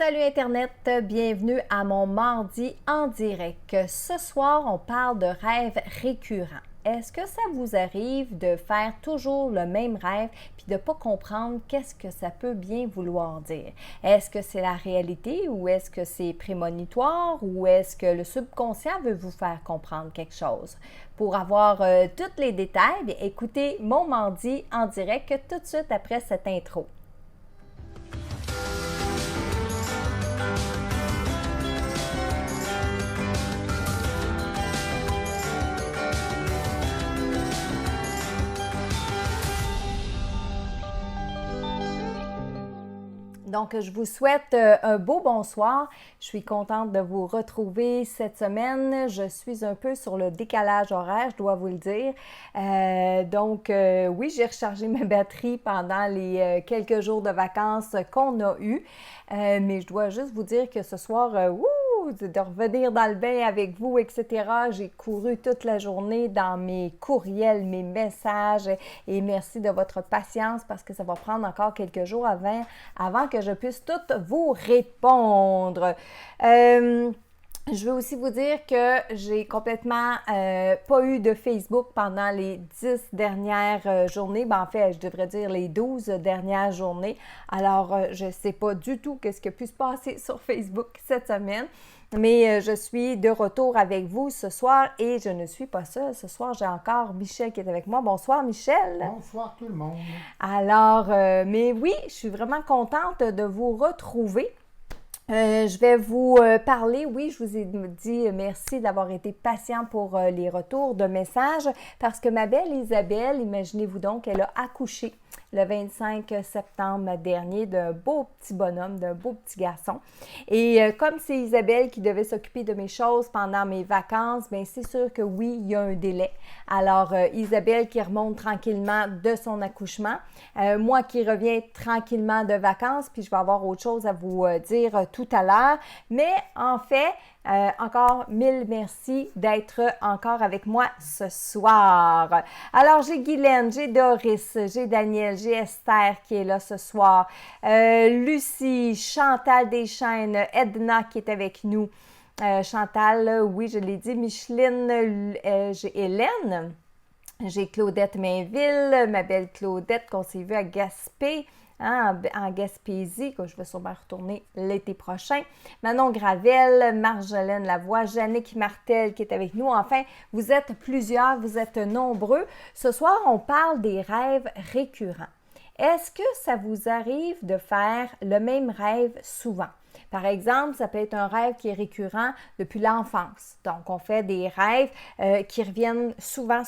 Salut Internet, bienvenue à mon mardi en direct. Ce soir, on parle de rêves récurrents. Est-ce que ça vous arrive de faire toujours le même rêve puis de ne pas comprendre qu'est-ce que ça peut bien vouloir dire? Est-ce que c'est la réalité ou est-ce que c'est prémonitoire ou est-ce que le subconscient veut vous faire comprendre quelque chose? Pour avoir tous les détails, écoutez mon mardi en direct tout de suite après cette intro. Donc, je vous souhaite un beau bonsoir. Je suis contente de vous retrouver cette semaine. Je suis un peu sur le décalage horaire, je dois vous le dire. Oui, j'ai rechargé ma batterie pendant les quelques jours de vacances qu'on a eus. Mais je dois juste vous dire que ce soir, de revenir dans le bain avec vous, etc. J'ai couru toute la journée dans mes courriels, mes messages et merci de votre patience parce que ça va prendre encore quelques jours avant que je puisse toutes vous répondre. Je veux aussi vous dire que j'ai complètement pas eu de Facebook pendant les 10 dernières journées. En fait, je devrais dire les 12 dernières journées. Alors, je ne sais pas du tout ce qui a pu se passer sur Facebook cette semaine. Mais je suis de retour avec vous ce soir et je ne suis pas seule. Ce soir, j'ai encore Michel qui est avec moi. Bonsoir, Michel. Bonsoir tout le monde. Alors, mais oui, je suis vraiment contente de vous retrouver. Je vais vous parler, oui, je vous ai dit merci d'avoir été patient pour les retours de messages parce que ma belle Isabelle, imaginez-vous donc, elle a accouché le 25 septembre dernier d'un beau petit bonhomme, d'un beau petit garçon. Et comme c'est Isabelle qui devait s'occuper de mes choses pendant mes vacances, bien c'est sûr que oui, il y a un délai. Alors, Isabelle qui remonte tranquillement de son accouchement, moi qui reviens tranquillement de vacances, puis je vais avoir autre chose à vous dire tout à l'heure. Mais en fait, encore mille merci d'être encore avec moi ce soir. Alors, j'ai Guylaine, j'ai Doris, j'ai Daniel, j'ai Esther qui est là ce soir, Lucie, Chantal Deschaines, Edna qui est avec nous, Chantal, oui, je l'ai dit, Micheline, j'ai Hélène, j'ai Claudette Mainville, ma belle Claudette qu'on s'est vue à Gaspé. En Gaspésie, que je vais sûrement retourner l'été prochain. Manon Gravel, Marjolaine Lavoie, Jannick Martel qui est avec nous. Enfin, vous êtes plusieurs, vous êtes nombreux. Ce soir, on parle des rêves récurrents. Est-ce que ça vous arrive de faire le même rêve souvent? Par exemple, ça peut être un rêve qui est récurrent depuis l'enfance. Donc, on fait des rêves qui reviennent souvent.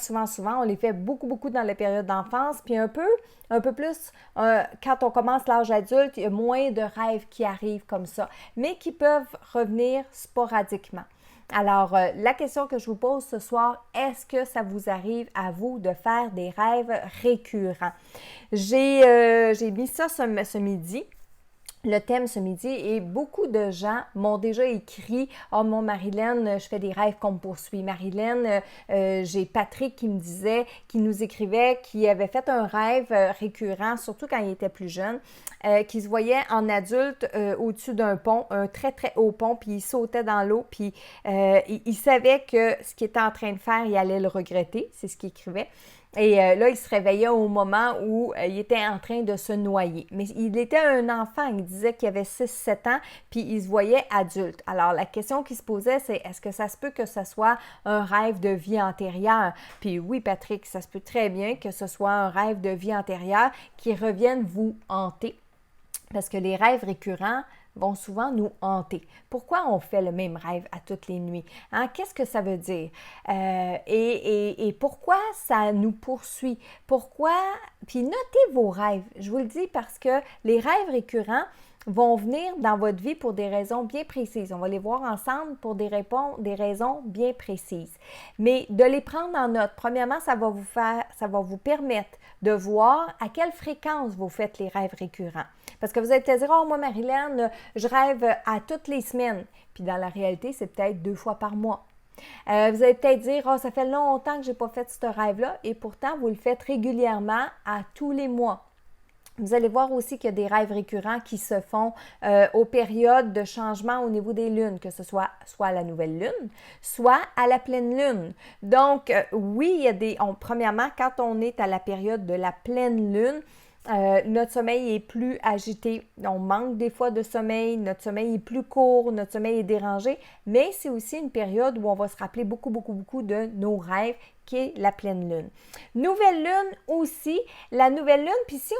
On les fait beaucoup dans la période d'enfance. Puis un peu plus, quand on commence l'âge adulte, il y a moins de rêves qui arrivent comme ça, mais qui peuvent revenir sporadiquement. Alors, la question que je vous pose ce soir, est-ce que ça vous arrive à vous de faire des rêves récurrents? J'ai mis ça ce midi. Le thème ce midi et beaucoup de gens m'ont déjà écrit « Oh mon Marilyn, je fais des rêves qu'on me poursuit. » Marilyn, j'ai Patrick qui me disait, qui nous écrivait, qui avait fait un rêve récurrent, surtout quand il était plus jeune, qui se voyait en adulte au-dessus d'un pont, un très haut pont, puis il sautait dans l'eau, puis il savait que ce qu'il était en train de faire, il allait le regretter, c'est ce qu'il écrivait. Et là, il se réveillait au moment où il était en train de se noyer. Mais il était un enfant, il disait qu'il avait 6-7 ans, puis il se voyait adulte. Alors, la question qui se posait, c'est est-ce que ça se peut que ce soit un rêve de vie antérieure? Puis oui, Patrick, ça se peut très bien que ce soit un rêve de vie antérieure qui revienne vous hanter. Parce que les rêves récurrents vont souvent nous hanter. Pourquoi on fait le même rêve à toutes les nuits? Qu'est-ce que ça veut dire? Et pourquoi ça nous poursuit? Pourquoi? Puis notez vos rêves. Je vous le dis parce que les rêves récurrents vont venir dans votre vie pour des raisons bien précises. On va les voir ensemble pour des raisons bien précises. Mais de les prendre en note, premièrement, ça va vous permettre de voir à quelle fréquence vous faites les rêves récurrents. Parce que vous allez peut-être dire « Oh, moi, Marilyn, je rêve à toutes les semaines. » Puis dans la réalité, c'est peut-être 2 fois par mois. Vous allez peut-être dire « Oh, ça fait longtemps que je n'ai pas fait ce rêve-là. » Et pourtant, vous le faites régulièrement à tous les mois. Vous allez voir aussi qu'il y a des rêves récurrents qui se font aux périodes de changement au niveau des lunes, que ce soit à la nouvelle lune, soit à la pleine lune. Donc, oui, il y a premièrement, quand on est à la période de la pleine lune, notre sommeil est plus agité, on manque des fois de sommeil, notre sommeil est plus court, notre sommeil est dérangé, mais c'est aussi une période où on va se rappeler beaucoup, beaucoup, beaucoup de nos rêves, qui est la pleine lune. Nouvelle lune aussi, la nouvelle lune, puis si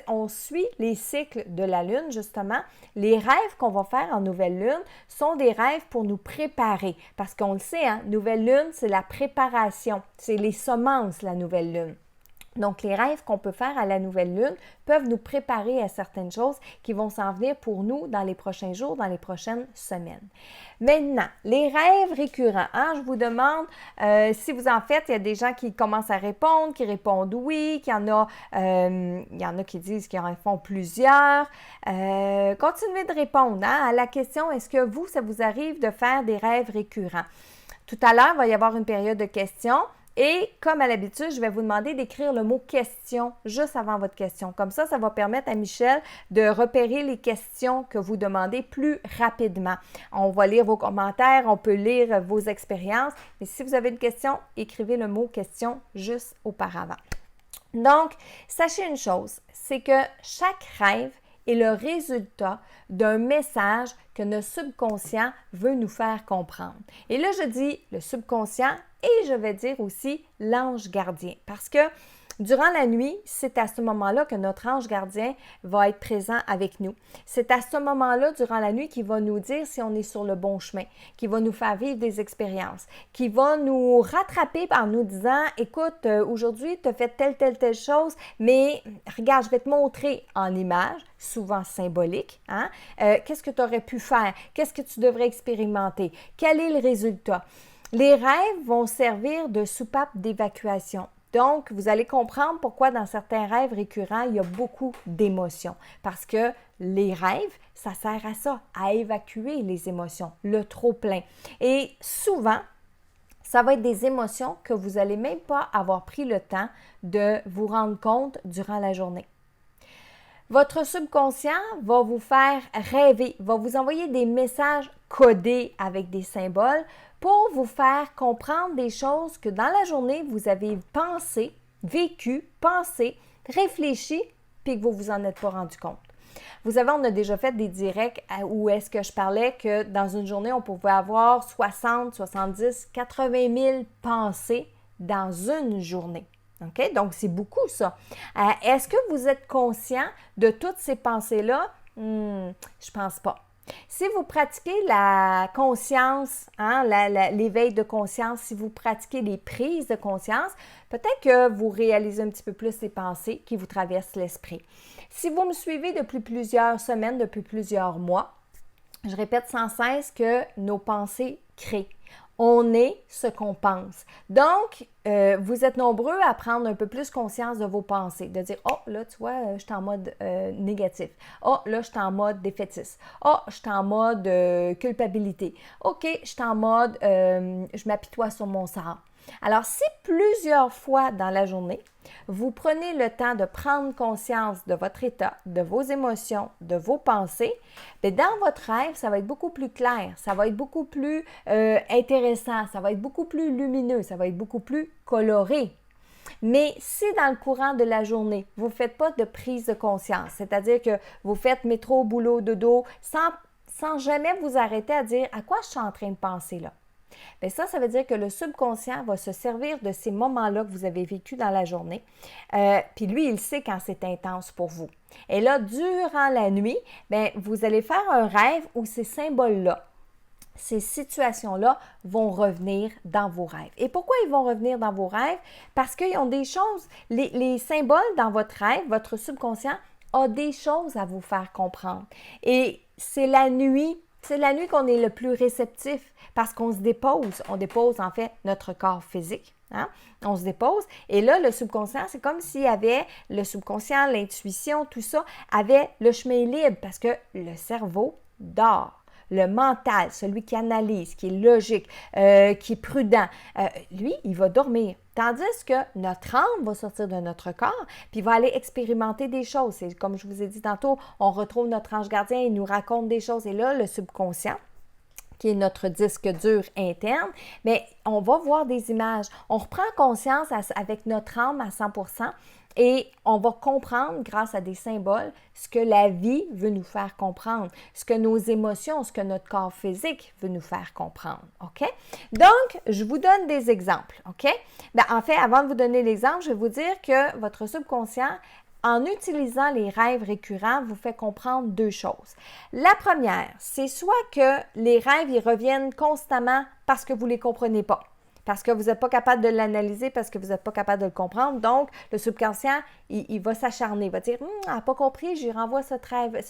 on suit les cycles de la lune, justement, les rêves qu'on va faire en nouvelle lune sont des rêves pour nous préparer, parce qu'on le sait, hein, nouvelle lune, c'est la préparation, c'est les semences, la nouvelle lune. Donc, les rêves qu'on peut faire à la nouvelle lune peuvent nous préparer à certaines choses qui vont s'en venir pour nous dans les prochains jours, dans les prochaines semaines. Maintenant, les rêves récurrents. Hein, je vous demande si vous en faites, il y a des gens qui commencent à répondre, qui répondent oui, qu'il y en a qui disent qu'ils en font plusieurs. Continuez de répondre à la question, est-ce que ça vous arrive de faire des rêves récurrents? Tout à l'heure, il va y avoir une période de questions. Et comme à l'habitude, je vais vous demander d'écrire le mot « question » juste avant votre question. Comme ça va permettre à Michel de repérer les questions que vous demandez plus rapidement. On va lire vos commentaires, on peut lire vos expériences. Mais si vous avez une question, écrivez le mot « question » juste auparavant. Donc, sachez une chose, c'est que chaque rêve est le résultat d'un message que notre subconscient veut nous faire comprendre. Et là, je dis le subconscient et je vais dire aussi l'ange gardien parce que durant la nuit, c'est à ce moment-là que notre ange gardien va être présent avec nous. C'est à ce moment-là, durant la nuit, qu'il va nous dire si on est sur le bon chemin, qu'il va nous faire vivre des expériences, qu'il va nous rattraper en nous disant « Écoute, aujourd'hui, tu as fait telle chose, mais regarde, je vais te montrer en image, souvent symbolique, hein? Qu'est-ce que tu aurais pu faire? Qu'est-ce que tu devrais expérimenter? Quel est le résultat? » Les rêves vont servir de soupape d'évacuation. Donc, vous allez comprendre pourquoi dans certains rêves récurrents, il y a beaucoup d'émotions. Parce que les rêves, ça sert à ça, à évacuer les émotions, le trop-plein. Et souvent, ça va être des émotions que vous n'allez même pas avoir pris le temps de vous rendre compte durant la journée. Votre subconscient va vous faire rêver, va vous envoyer des messages codés avec des symboles pour vous faire comprendre des choses que dans la journée, vous avez pensé, vécu, réfléchi, puis que vous ne vous en êtes pas rendu compte. Vous savez, on a déjà fait des directs où est-ce que je parlais que dans une journée, on pouvait avoir 60, 70, 80 000 pensées dans une journée. OK? Donc, c'est beaucoup ça. Est-ce que vous êtes conscient de toutes ces pensées-là? Je pense pas. Si vous pratiquez la conscience, hein, l'éveil de conscience, si vous pratiquez les prises de conscience, peut-être que vous réalisez un petit peu plus les pensées qui vous traversent l'esprit. Si vous me suivez depuis plusieurs semaines, depuis plusieurs mois, je répète sans cesse que nos pensées créent. On est ce qu'on pense. Donc, vous êtes nombreux à prendre un peu plus conscience de vos pensées, de dire « Oh, là, tu vois, je suis en mode négatif. Oh, là, je suis en mode défaitiste. Oh, je suis en mode culpabilité. OK, je suis en mode je m'apitoie sur mon sort. » Alors, si plusieurs fois dans la journée, vous prenez le temps de prendre conscience de votre état, de vos émotions, de vos pensées, bien, dans votre rêve, ça va être beaucoup plus clair, ça va être beaucoup plus intéressant, ça va être beaucoup plus lumineux, ça va être beaucoup plus coloré. Mais si dans le courant de la journée, vous ne faites pas de prise de conscience, c'est-à-dire que vous faites métro, boulot, dodo, sans jamais vous arrêter à dire à quoi je suis en train de penser là. Bien, ça veut dire que le subconscient va se servir de ces moments-là que vous avez vécus dans la journée. Puis lui, il sait quand c'est intense pour vous. Et là, durant la nuit, bien, vous allez faire un rêve où ces symboles-là, ces situations-là vont revenir dans vos rêves. Et pourquoi ils vont revenir dans vos rêves? Parce qu'ils ont des choses, les symboles dans votre rêve, votre subconscient a des choses à vous faire comprendre. Et c'est la nuit qu'on est le plus réceptif parce qu'on se dépose. On dépose en fait notre corps physique. Hein? On se dépose et là, le subconscient, c'est comme s'il y avait le subconscient, l'intuition, tout ça, avait le chemin libre parce que le cerveau dort. Le mental, celui qui analyse, qui est logique, qui est prudent, lui, il va dormir. Tandis que notre âme va sortir de notre corps, puis va aller expérimenter des choses. C'est comme je vous ai dit tantôt, on retrouve notre ange gardien, il nous raconte des choses. Et là, le subconscient, qui est notre disque dur interne, mais on va voir des images. On reprend conscience avec notre âme à 100%. Et on va comprendre, grâce à des symboles, ce que la vie veut nous faire comprendre, ce que nos émotions, ce que notre corps physique veut nous faire comprendre, OK? Donc, je vous donne des exemples, OK? En fait, avant de vous donner l'exemple, je vais vous dire que votre subconscient, en utilisant les rêves récurrents, vous fait comprendre deux choses. La première, c'est soit que les rêves, ils reviennent constamment parce que vous ne les comprenez pas. Parce que vous n'êtes pas capable de l'analyser, parce que vous n'êtes pas capable de le comprendre. Donc, le subconscient, il va s'acharner, il va dire « elle n'a pas compris, j'y renvoie ce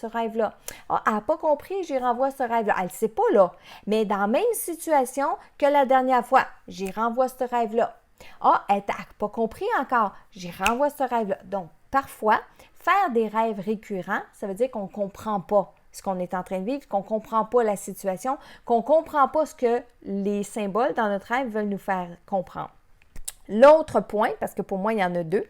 rêve-là. Ah, elle n'a pas compris, j'y renvoie ce rêve-là. » Elle ne sait pas là, mais dans la même situation que la dernière fois, j'y renvoie ce rêve-là. Ah, elle n'a pas compris encore, j'y renvoie ce rêve-là. Donc, parfois, faire des rêves récurrents, ça veut dire qu'on ne comprend pas ce qu'on est en train de vivre, qu'on ne comprend pas la situation, qu'on ne comprend pas ce que les symboles dans notre rêve veulent nous faire comprendre. L'autre point, parce que pour moi, il y en a deux,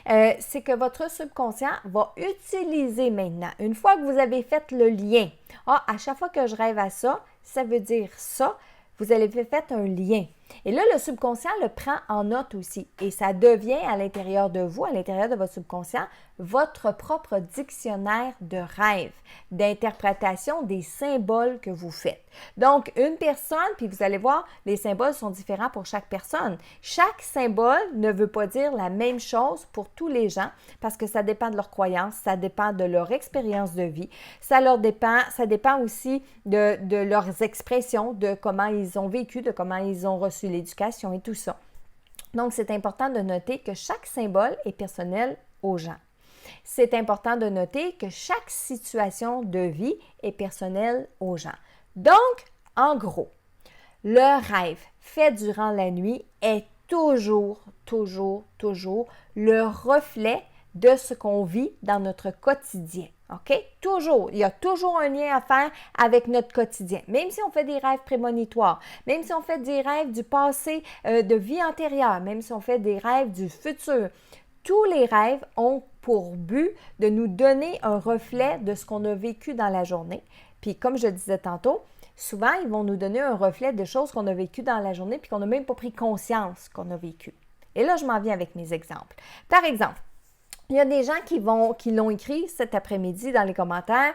c'est que votre subconscient va utiliser maintenant, une fois que vous avez fait le lien, à chaque fois que je rêve à ça, ça veut dire ça, vous avez fait un lien. Et là, le subconscient le prend en note aussi et ça devient à l'intérieur de vous, à l'intérieur de votre subconscient, votre propre dictionnaire de rêve, d'interprétation des symboles que vous faites. Donc, une personne, puis vous allez voir, les symboles sont différents pour chaque personne. Chaque symbole ne veut pas dire la même chose pour tous les gens parce que ça dépend de leurs croyances, ça dépend de leur expérience de vie, ça dépend aussi de leurs expressions, de comment ils ont vécu, de comment ils ont reçu l'éducation et tout ça. Donc, c'est important de noter que chaque symbole est personnel aux gens. C'est important de noter que chaque situation de vie est personnelle aux gens. Donc, en gros, le rêve fait durant la nuit est toujours le reflet de ce qu'on vit dans notre quotidien. OK? Toujours. Il y a toujours un lien à faire avec notre quotidien. Même si on fait des rêves prémonitoires, même si on fait des rêves du passé, de vie antérieure, même si on fait des rêves du futur, tous les rêves ont pour but de nous donner un reflet de ce qu'on a vécu dans la journée. Puis comme je disais tantôt, souvent, ils vont nous donner un reflet de choses qu'on a vécues dans la journée puis qu'on n'a même pas pris conscience qu'on a vécu. Et là, je m'en viens avec mes exemples. Par exemple, il y a des gens qui l'ont écrit cet après-midi dans les commentaires.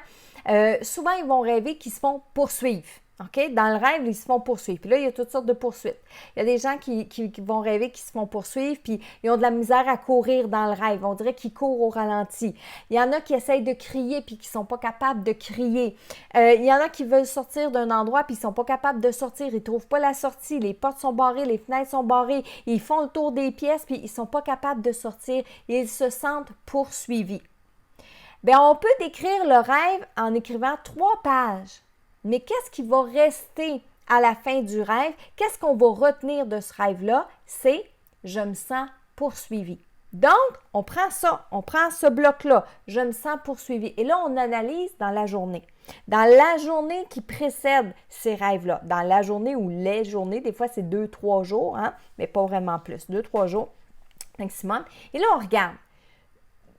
Souvent, ils vont rêver qu'ils se font poursuivre. OK? Dans le rêve, ils se font poursuivre. Puis là, il y a toutes sortes de poursuites. Il y a des gens qui vont rêver qu'ils se font poursuivre, puis ils ont de la misère à courir dans le rêve. On dirait qu'ils courent au ralenti. Il y en a qui essayent de crier, puis qui ne sont pas capables de crier. Il y en a qui veulent sortir d'un endroit, puis ils ne sont pas capables de sortir. Ils ne trouvent pas la sortie. Les portes sont barrées, les fenêtres sont barrées. Ils font le tour des pièces, puis ils ne sont pas capables de sortir. Et ils se sentent poursuivis. Bien, on peut décrire le rêve en écrivant 3 pages. Mais qu'est-ce qui va rester à la fin du rêve? Qu'est-ce qu'on va retenir de ce rêve-là? C'est « je me sens poursuivi ». Donc, on prend ça, on prend ce bloc-là, « je me sens poursuivi ». Et là, on analyse dans la journée. Dans la journée qui précède ces rêves-là, dans la journée ou les journées, des fois c'est 2-3 jours, mais pas vraiment plus, 2-3 jours maximum. Et là, on regarde.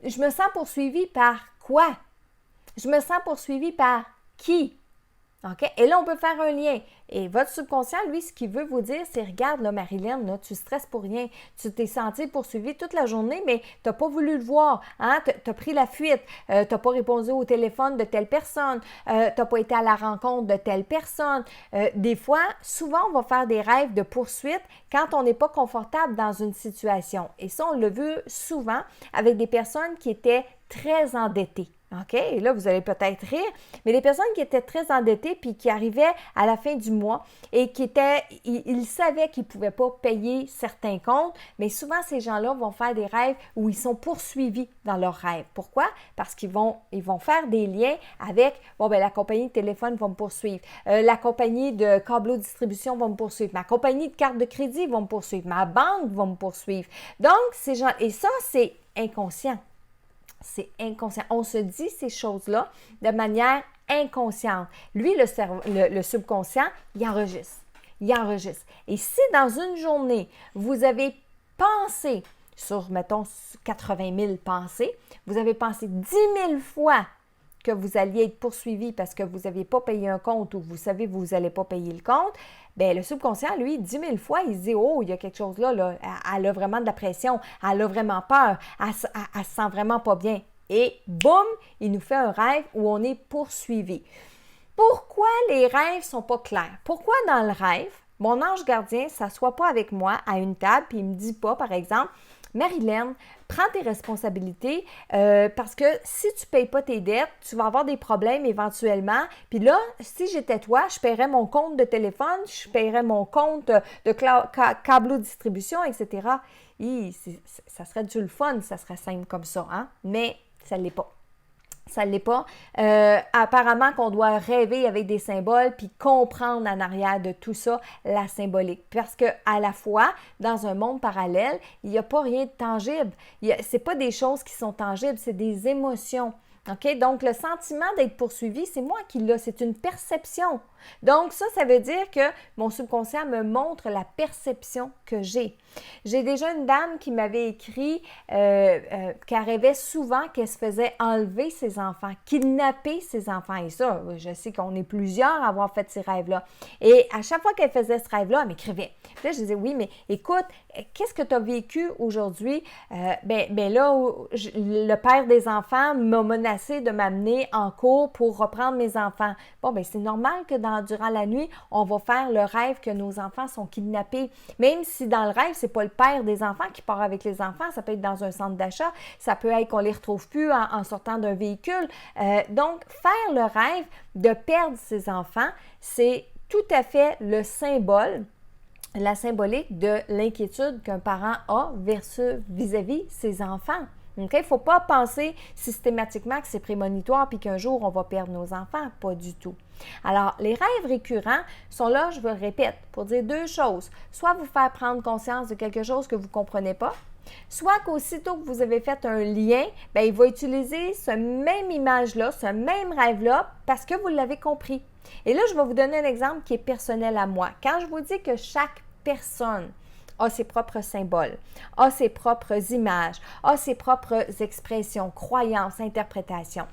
Je me sens poursuivi par quoi? Je me sens poursuivi par qui? OK? Et là, on peut faire un lien. Et votre subconscient, lui, ce qu'il veut vous dire, c'est « Regarde, là, Marilyn, là, tu stresses pour rien. Tu t'es senti poursuivi toute la journée, mais tu n'as pas voulu le voir. Hein? Tu as pris la fuite. Tu n'as pas répondu au téléphone de telle personne. Tu n'as pas été à la rencontre de telle personne. » Des fois, souvent, on va faire des rêves de poursuite quand on n'est pas confortable dans une situation. Et ça, on l'a vu souvent avec des personnes qui étaient très endettées. OK? Et là, vous allez peut-être rire, mais les personnes qui étaient très endettées puis qui arrivaient à la fin du mois et ils savaient qu'ils ne pouvaient pas payer certains comptes, mais souvent, ces gens-là vont faire des rêves où ils sont poursuivis dans leurs rêves. Pourquoi? Parce qu'ils vont faire des liens avec, la compagnie de téléphone va me poursuivre, la compagnie de câbleau distribution va me poursuivre, ma compagnie de carte de crédit va me poursuivre, ma banque va me poursuivre. Donc, ces gens, et ça, c'est inconscient. C'est inconscient. On se dit ces choses-là de manière inconsciente. Lui, le subconscient, il enregistre. Il enregistre. Et si dans une journée, vous avez pensé sur, mettons, 80 000 pensées, vous avez pensé 10 000 fois que vous alliez être poursuivi parce que vous n'aviez pas payé un compte ou vous savez que vous n'allez pas payer le compte, bien, le subconscient, lui, 10 000 fois, il se dit « Oh, il y a quelque chose là, elle a vraiment de la pression, elle a vraiment peur, elle se sent vraiment pas bien. » Et boum, il nous fait un rêve où on est poursuivi. Pourquoi les rêves ne sont pas clairs? Pourquoi dans le rêve, mon ange gardien ne s'assoit pas avec moi à une table et il ne me dit pas, par exemple, Marilyn, prends tes responsabilités parce que si tu ne payes pas tes dettes, tu vas avoir des problèmes éventuellement. Puis là, si j'étais toi, je paierais mon compte de téléphone, je paierais mon compte de câble distribution, etc. Ça serait du fun, ça serait simple comme ça, hein? Mais ça ne l'est pas. Ça ne l'est pas. Apparemment qu'on doit rêver avec des symboles puis comprendre en arrière de tout ça la symbolique. Parce qu'à la fois, dans un monde parallèle, il n'y a pas rien de tangible. Ce n'est pas des choses qui sont tangibles, c'est des émotions. OK? Donc, le sentiment d'être poursuivi, c'est moi qui l'ai, c'est une perception. Donc, ça veut dire que mon subconscient me montre la perception que j'ai. J'ai déjà une dame qui m'avait écrit qu'elle rêvait souvent qu'elle se faisait enlever ses enfants, kidnapper ses enfants. Et ça, je sais qu'on est plusieurs à avoir fait ces rêves-là. Et à chaque fois qu'elle faisait ce rêve-là, elle m'écrivait. Puis là, je disais, oui, mais écoute, qu'est-ce que tu as vécu aujourd'hui? Ben là, le père des enfants m'a menacé de m'amener en cours pour reprendre mes enfants. Bon, ben c'est normal que durant la nuit, on va faire le rêve que nos enfants sont kidnappés. Même si dans le rêve, c'est pas le père des enfants qui part avec les enfants, ça peut être dans un centre d'achat, ça peut être qu'on les retrouve plus en sortant d'un véhicule. Donc, faire le rêve de perdre ses enfants, c'est tout à fait le symbole, la symbolique de l'inquiétude qu'un parent a vis-à-vis ses enfants. Okay? Il ne faut pas penser systématiquement que c'est prémonitoire puis qu'un jour, on va perdre nos enfants. Pas du tout. Alors, les rêves récurrents sont là, je vous le répète, pour dire deux choses. Soit vous faire prendre conscience de quelque chose que vous ne comprenez pas, soit qu'aussitôt que vous avez fait un lien, bien, il va utiliser ce même image-là, ce même rêve-là, parce que vous l'avez compris. Et là, je vais vous donner un exemple qui est personnel à moi. Quand je vous dis que chaque personne a ses propres symboles, a ses propres images, a ses propres expressions, croyances, interprétations.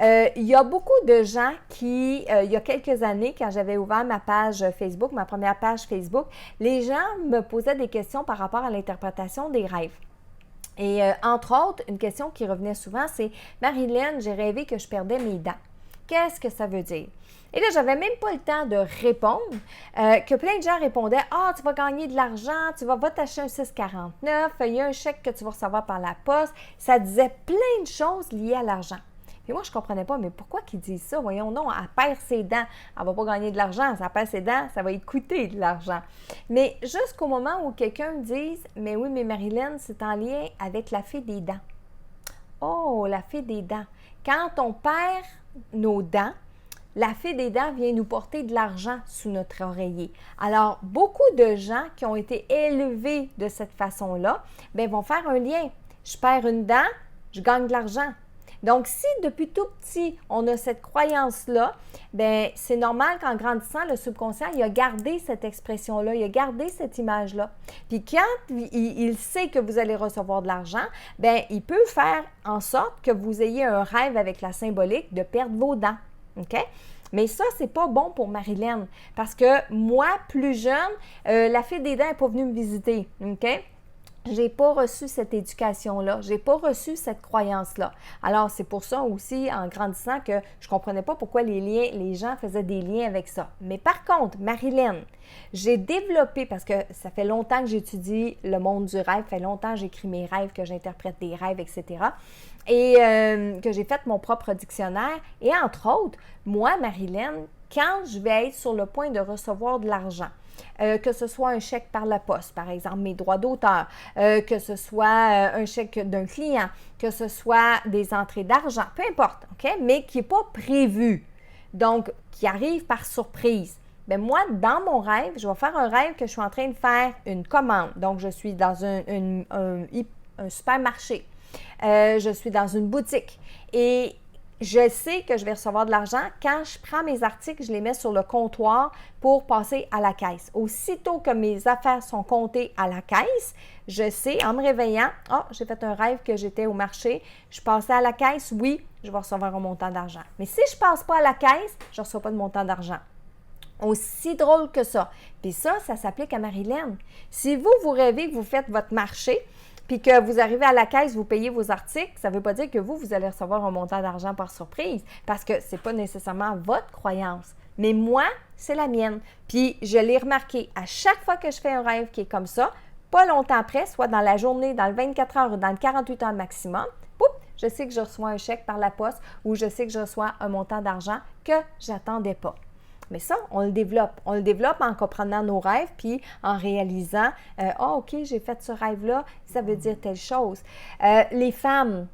Il y a beaucoup de gens qui, il y a quelques années, quand j'avais ouvert ma page Facebook, ma première page Facebook, les gens me posaient des questions par rapport à l'interprétation des rêves. Et entre autres, une question qui revenait souvent, c'est « Marilyn, j'ai rêvé que je perdais mes dents. Qu'est-ce que ça veut dire? » Et là, je n'avais même pas le temps de répondre, que plein de gens répondaient « Ah, tu vas gagner de l'argent, va t'acheter un 649, il y a un chèque que tu vas recevoir par la poste. » Ça disait plein de choses liées à l'argent. Et moi, je ne comprenais pas, mais pourquoi qu'ils disent ça? Voyons donc, elle perd ses dents. Elle ne va pas gagner de l'argent. Si elle perd ses dents, ça va lui coûter de l'argent. Mais jusqu'au moment où quelqu'un me dise « Mais oui, mais Marilyn, c'est en lien avec la fée des dents. » Oh, la fée des dents. Quand on perd nos dents, la fée des dents vient nous porter de l'argent sous notre oreiller. Alors, beaucoup de gens qui ont été élevés de cette façon-là, bien, vont faire un lien. Je perds une dent, je gagne de l'argent. Donc, si depuis tout petit, on a cette croyance-là, bien, c'est normal qu'en grandissant, le subconscient, il a gardé cette expression-là, il a gardé cette image-là. Puis quand il sait que vous allez recevoir de l'argent, bien, il peut faire en sorte que vous ayez un rêve avec la symbolique de perdre vos dents. OK? Mais ça, c'est pas bon pour Marilyn parce que moi, plus jeune, la fée des dents n'est pas venue me visiter. OK? J'ai pas reçu cette éducation-là, j'ai pas reçu cette croyance-là. Alors, c'est pour ça aussi, en grandissant, que je comprenais pas pourquoi les gens faisaient des liens avec ça. Mais par contre, Marilyn, j'ai développé, parce que ça fait longtemps que j'étudie le monde du rêve, ça fait longtemps que j'écris mes rêves, que j'interprète des rêves, etc., et que j'ai fait mon propre dictionnaire. Et entre autres, moi, Marilyn, quand je vais être sur le point de recevoir de l'argent, que ce soit un chèque par la poste, par exemple mes droits d'auteur, que ce soit un chèque d'un client, que ce soit des entrées d'argent, peu importe, OK? Mais qui n'est pas prévu, donc qui arrive par surprise. Bien, moi, dans mon rêve, je vais faire un rêve que je suis en train de faire une commande. Donc, je suis dans un supermarché, je suis dans une boutique et je sais que je vais recevoir de l'argent quand je prends mes articles, je les mets sur le comptoir pour passer à la caisse. Aussitôt que mes affaires sont comptées à la caisse, je sais en me réveillant, j'ai fait un rêve que j'étais au marché, je passais à la caisse, oui, je vais recevoir un montant d'argent. Mais si je ne passe pas à la caisse, je ne reçois pas de montant d'argent. Aussi drôle que ça. Puis ça s'applique à Marilyn. Si vous rêvez que vous faites votre marché, puis que vous arrivez à la caisse, vous payez vos articles, ça ne veut pas dire que vous allez recevoir un montant d'argent par surprise, parce que ce n'est pas nécessairement votre croyance. Mais moi, c'est la mienne. Puis je l'ai remarqué, à chaque fois que je fais un rêve qui est comme ça, pas longtemps après, soit dans la journée, dans le 24 heures ou dans le 48 heures maximum, je sais que je reçois un chèque par la poste ou je sais que je reçois un montant d'argent que je n'attendais pas. Mais ça, on le développe. On le développe en comprenant nos rêves puis en réalisant OK, j'ai fait ce rêve-là, ça veut dire telle chose. Les femmes,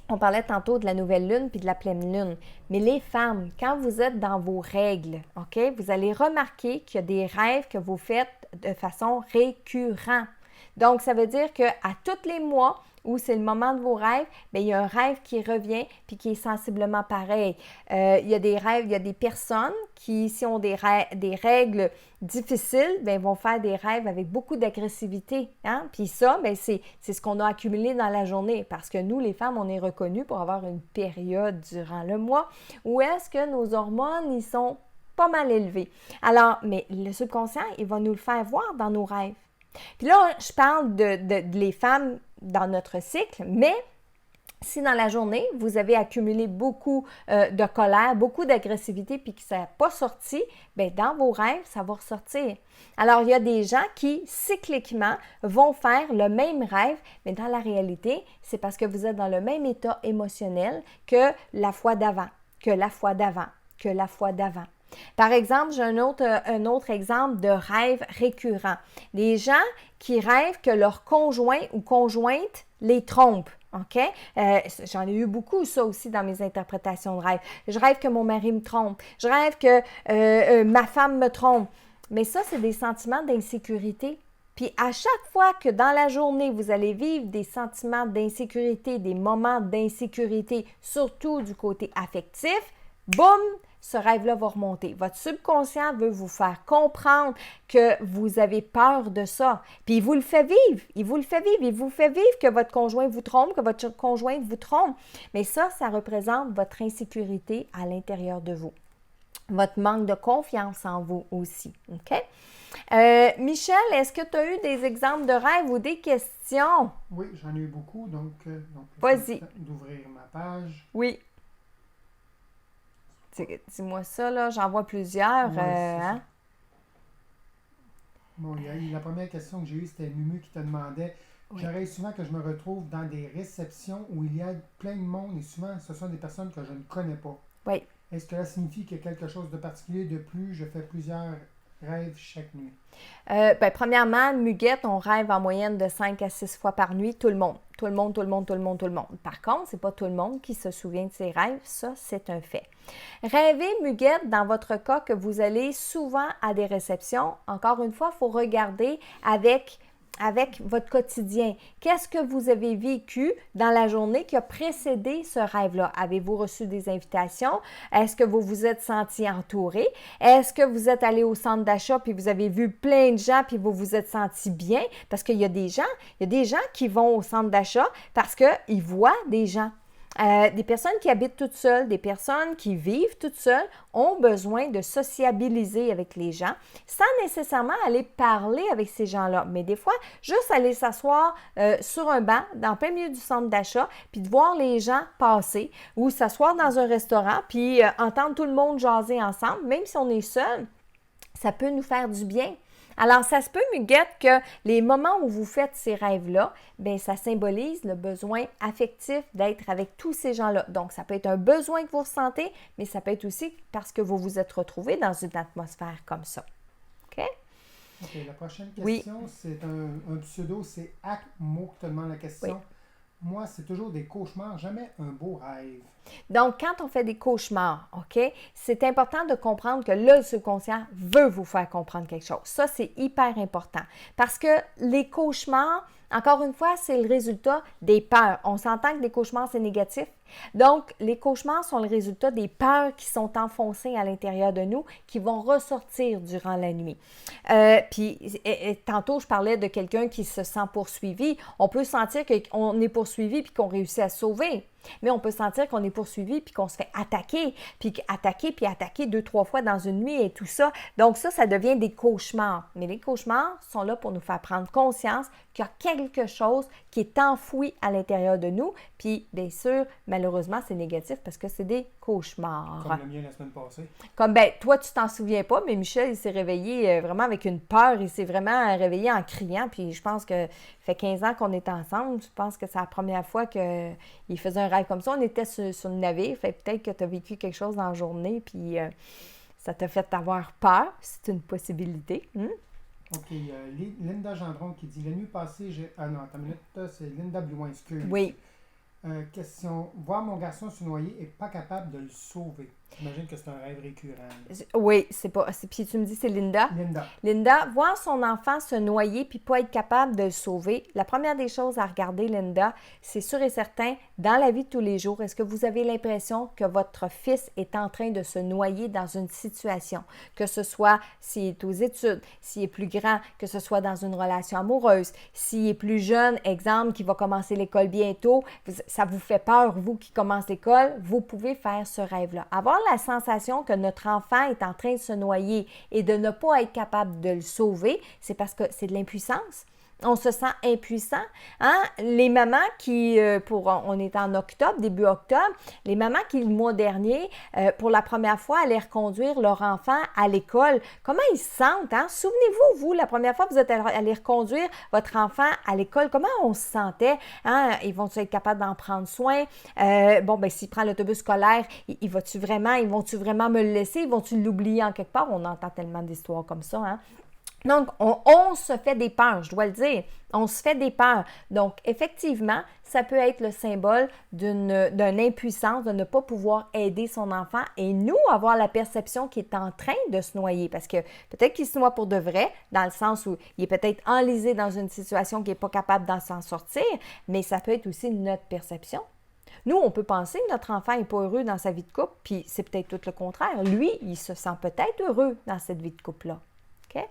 on parlait tantôt de la nouvelle lune puis de la pleine lune. Mais les femmes, quand vous êtes dans vos règles, OK, vous allez remarquer qu'il y a des rêves que vous faites de façon récurrente. Donc, ça veut dire qu'à tous les mois, où c'est le moment de vos rêves, bien, il y a un rêve qui revient puis qui est sensiblement pareil. Il y a des rêves, il y a des personnes qui, si ont des règles difficiles, bien, vont faire des rêves avec beaucoup d'agressivité. Hein? Puis ça, bien, c'est ce qu'on a accumulé dans la journée parce que nous, les femmes, on est reconnues pour avoir une période durant le mois où est-ce que nos hormones, ils sont pas mal élevées. Alors, mais le subconscient, il va nous le faire voir dans nos rêves. Puis là, je parle de les femmes dans notre cycle, mais si dans la journée, vous avez accumulé beaucoup de colère, beaucoup d'agressivité, puis que ça n'a pas sorti, bien, dans vos rêves, ça va ressortir. Alors, il y a des gens qui, cycliquement, vont faire le même rêve, mais dans la réalité, c'est parce que vous êtes dans le même état émotionnel que la fois d'avant, que la fois d'avant, que la fois d'avant. Par exemple, j'ai un autre exemple de rêve récurrent. Des gens qui rêvent que leur conjoint ou conjointe les trompe. OK? J'en ai eu beaucoup, ça aussi, dans mes interprétations de rêve. Je rêve que mon mari me trompe. Je rêve que ma femme me trompe. Mais ça, c'est des sentiments d'insécurité. Puis à chaque fois que dans la journée, vous allez vivre des sentiments d'insécurité, des moments d'insécurité, surtout du côté affectif, boum! Ce rêve-là va remonter. Votre subconscient veut vous faire comprendre que vous avez peur de ça. Puis il vous le fait vivre. Il vous fait vivre que votre conjoint vous trompe, que votre conjointe vous trompe. Mais ça représente votre insécurité à l'intérieur de vous. Votre manque de confiance en vous aussi. OK? Michel, est-ce que tu as eu des exemples de rêves ou des questions? Oui, j'en ai eu beaucoup. Donc vas-y. D'ouvrir ma page. Oui. Dis-moi ça, là, j'en vois plusieurs. Hein? Bon, la première question que j'ai eue, c'était Mumu qui te demandait. Oui. J'arrive souvent que je me retrouve dans des réceptions où il y a plein de monde et souvent, ce sont des personnes que je ne connais pas. Oui. Est-ce que cela signifie qu'il y a quelque chose de particulier de plus? Je fais plusieurs rêves chaque nuit. Premièrement, Muguette, on rêve en moyenne de 5 à 6 fois par nuit, tout le monde. Tout le monde. Par contre, c'est pas tout le monde qui se souvient de ses rêves, ça, c'est un fait. Rêvez, Muguette, dans votre cas, que vous allez souvent à des réceptions. Encore une fois, il faut regarder avec votre quotidien. Qu'est-ce que vous avez vécu dans la journée qui a précédé ce rêve-là? Avez-vous reçu des invitations? Est-ce que vous vous êtes senti entouré? Est-ce que vous êtes allé au centre d'achat puis vous avez vu plein de gens puis vous vous êtes senti bien? Parce qu'il y a des gens qui vont au centre d'achat parce qu'ils voient des gens. Des personnes qui habitent toutes seules, des personnes qui vivent toutes seules ont besoin de sociabiliser avec les gens sans nécessairement aller parler avec ces gens-là. Mais des fois, juste aller s'asseoir sur un banc dans plein milieu du centre d'achat puis de voir les gens passer ou s'asseoir dans un restaurant puis entendre tout le monde jaser ensemble, même si on est seul, ça peut nous faire du bien. Alors, ça se peut, Muguette, que les moments où vous faites ces rêves-là, bien, ça symbolise le besoin affectif d'être avec tous ces gens-là. Donc, ça peut être un besoin que vous ressentez, mais ça peut être aussi parce que vous vous êtes retrouvé dans une atmosphère comme ça. OK? OK, la prochaine question, c'est un pseudo, c'est Akmo qui te demande la question. Oui. Moi, c'est toujours des cauchemars, jamais un beau rêve. Donc, quand on fait des cauchemars, OK, c'est important de comprendre que le subconscient veut vous faire comprendre quelque chose. Ça, c'est hyper important parce que les cauchemars, Encore une fois, c'est le résultat des peurs. On s'entend que des cauchemars, c'est négatif. Donc, les cauchemars sont le résultat des peurs qui sont enfoncées à l'intérieur de nous, qui vont ressortir durant la nuit. Puis, tantôt, je parlais de quelqu'un qui se sent poursuivi. On peut sentir qu'on est poursuivi puis qu'on réussit à se sauver. Mais on peut sentir qu'on est poursuivi puis qu'on se fait attaquer, puis attaquer 2-3 fois dans une nuit et tout ça. Donc ça devient des cauchemars. Mais les cauchemars sont là pour nous faire prendre conscience qu'il y a quelque chose qui est enfoui à l'intérieur de nous. Puis bien sûr, malheureusement, c'est négatif parce que c'est des cauchemars. Comme le mien la semaine passée. Comme, toi, tu t'en souviens pas, mais Michel, il s'est réveillé vraiment avec une peur. Il s'est vraiment réveillé en criant. Puis je pense que ça fait 15 ans qu'on est ensemble. Je pense que c'est la première fois qu'il faisait un rêve comme ça. On était sur le navire. Fait peut-être que tu as vécu quelque chose dans la journée. Puis ça t'a fait avoir peur. C'est une possibilité. OK. Linda Gendron qui dit « La nuit passée, j'ai... » Ah non, attends une minute. C'est Linda Blouin, excuse. Oui. Question. Voir mon garçon se noyer et pas capable de le sauver. J'imagine que c'est un rêve récurrent. Oui, puis tu me dis c'est Linda. Linda, voir son enfant se noyer puis pas être capable de le sauver. La première des choses à regarder, Linda, c'est sûr et certain, dans la vie de tous les jours, est-ce que vous avez l'impression que votre fils est en train de se noyer dans une situation? Que ce soit s'il est aux études, s'il est plus grand, que ce soit dans une relation amoureuse, s'il est plus jeune, exemple, qui va commencer l'école bientôt, ça vous fait peur, vous qui commencez l'école, vous pouvez faire ce rêve-là. Avoir la sensation que notre enfant est en train de se noyer et de ne pas être capable de le sauver, c'est parce que c'est de l'impuissance. On se sent impuissant. Hein? Les mamans qui, on est en octobre, début octobre, les mamans qui, le mois dernier, pour la première fois, allaient reconduire leur enfant à l'école, comment ils se sentent? Hein? Souvenez-vous, vous, la première fois que vous êtes allé reconduire votre enfant à l'école, comment on se sentait? Hein? Ils vont-ils être capables d'en prendre soin? S'il prend l'autobus scolaire, ils vont-tu vraiment me le laisser? Ils vont-tu l'oublier en quelque part? On entend tellement d'histoires comme ça, hein? Donc, on se fait des peurs, je dois le dire. On se fait des peurs. Donc, effectivement, ça peut être le symbole d'une impuissance, de ne pas pouvoir aider son enfant et nous, avoir la perception qu'il est en train de se noyer. Parce que peut-être qu'il se noie pour de vrai, dans le sens où il est peut-être enlisé dans une situation qu'il n'est pas capable d'en s'en sortir, mais ça peut être aussi notre perception. Nous, on peut penser que notre enfant n'est pas heureux dans sa vie de couple, puis c'est peut-être tout le contraire. Lui, il se sent peut-être heureux dans cette vie de couple-là. OK?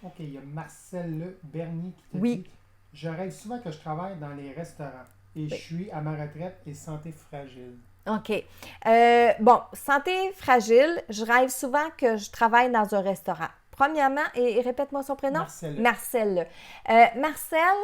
OK, il y a Marcel Bernier qui te dit « Je rêve souvent que je travaille dans les restaurants et je suis à ma retraite et santé fragile. » OK. Santé fragile, je rêve souvent que je travaille dans un restaurant. Premièrement, et répète-moi son prénom. Marcel. Marcel,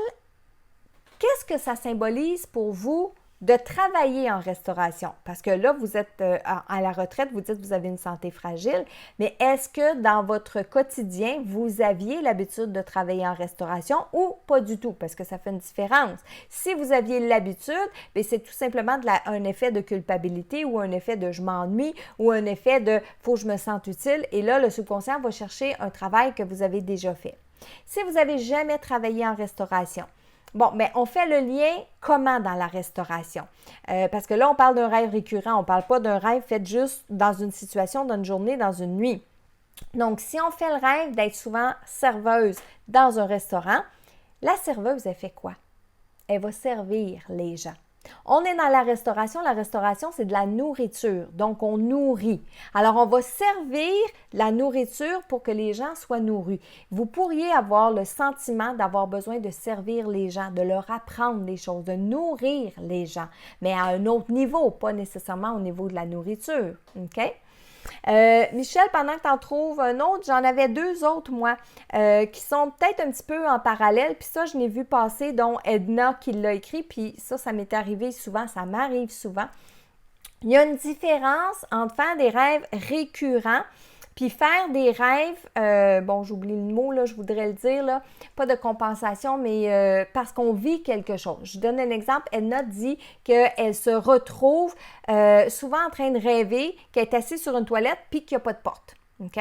qu'est-ce que ça symbolise pour vous de travailler en restauration? Parce que là, vous êtes à la retraite, vous dites que vous avez une santé fragile, mais est-ce que dans votre quotidien, vous aviez l'habitude de travailler en restauration ou pas du tout? Parce que ça fait une différence. Si vous aviez l'habitude, c'est tout simplement un effet de culpabilité ou un effet de « je m'ennuie » ou un effet de « faut que je me sente utile » et là, le subconscient va chercher un travail que vous avez déjà fait. Si vous n'avez jamais travaillé en restauration, on fait le lien comment dans la restauration? Parce que là, on parle d'un rêve récurrent, on ne parle pas d'un rêve fait juste dans une situation, dans une journée, dans une nuit. Donc, si on fait le rêve d'être souvent serveuse dans un restaurant, la serveuse, elle fait quoi? Elle va servir les gens. On est dans la restauration, c'est de la nourriture, donc on nourrit. Alors, on va servir la nourriture pour que les gens soient nourris. Vous pourriez avoir le sentiment d'avoir besoin de servir les gens, de leur apprendre des choses, de nourrir les gens, mais à un autre niveau, pas nécessairement au niveau de la nourriture, OK? Michel, pendant que tu en trouves un autre, j'en avais 2 autres, moi, qui sont peut-être un petit peu en parallèle. Puis ça, je l'ai vu passer, dont Edna qui l'a écrit. Puis ça m'est arrivé souvent, ça m'arrive souvent. Il y a une différence entre faire des rêves récurrents puis faire des rêves, j'oublie le mot, là, je voudrais le dire, là, pas de compensation, mais parce qu'on vit quelque chose. Je donne un exemple. Edna dit qu'elle se retrouve souvent en train de rêver, qu'elle est assise sur une toilette puis qu'il n'y a pas de porte. OK?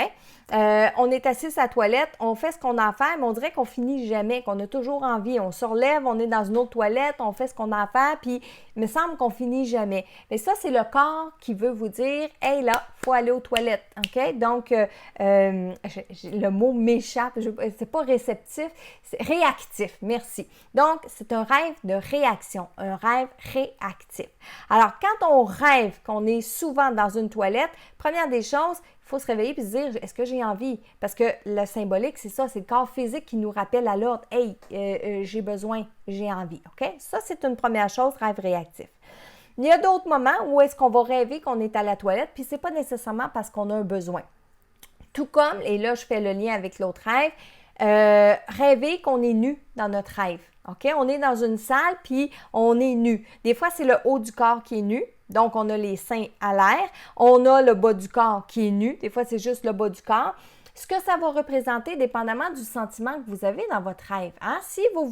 On est assis à la toilette, on fait ce qu'on a à faire, mais on dirait qu'on finit jamais, qu'on a toujours envie. On se relève, on est dans une autre toilette, on fait ce qu'on a à faire, puis il me semble qu'on finit jamais. Mais ça, c'est le corps qui veut vous dire « Hey là, il faut aller aux toilettes. » OK? Donc, le mot m'échappe, c'est pas réceptif, c'est réactif. Merci. Donc, c'est un rêve de réaction, un rêve réactif. Alors, quand on rêve qu'on est souvent dans une toilette, première des choses, il faut se réveiller et se dire, est-ce que j'ai envie? Parce que le symbolique, c'est ça, c'est le corps physique qui nous rappelle à l'ordre, hey, j'ai besoin, j'ai envie. OK? Ça, c'est une première chose, rêve réactif. Il y a d'autres moments où est-ce qu'on va rêver qu'on est à la toilette, puis c'est pas nécessairement parce qu'on a un besoin. Tout comme, et là, je fais le lien avec l'autre rêve, rêver qu'on est nu dans notre rêve. OK? On est dans une salle, puis on est nu. Des fois, c'est le haut du corps qui est nu. Donc, on a les seins à l'air. On a le bas du corps qui est nu. Des fois, c'est juste le bas du corps. Ce que ça va représenter, dépendamment du sentiment que vous avez dans votre rêve. Hein? Si vous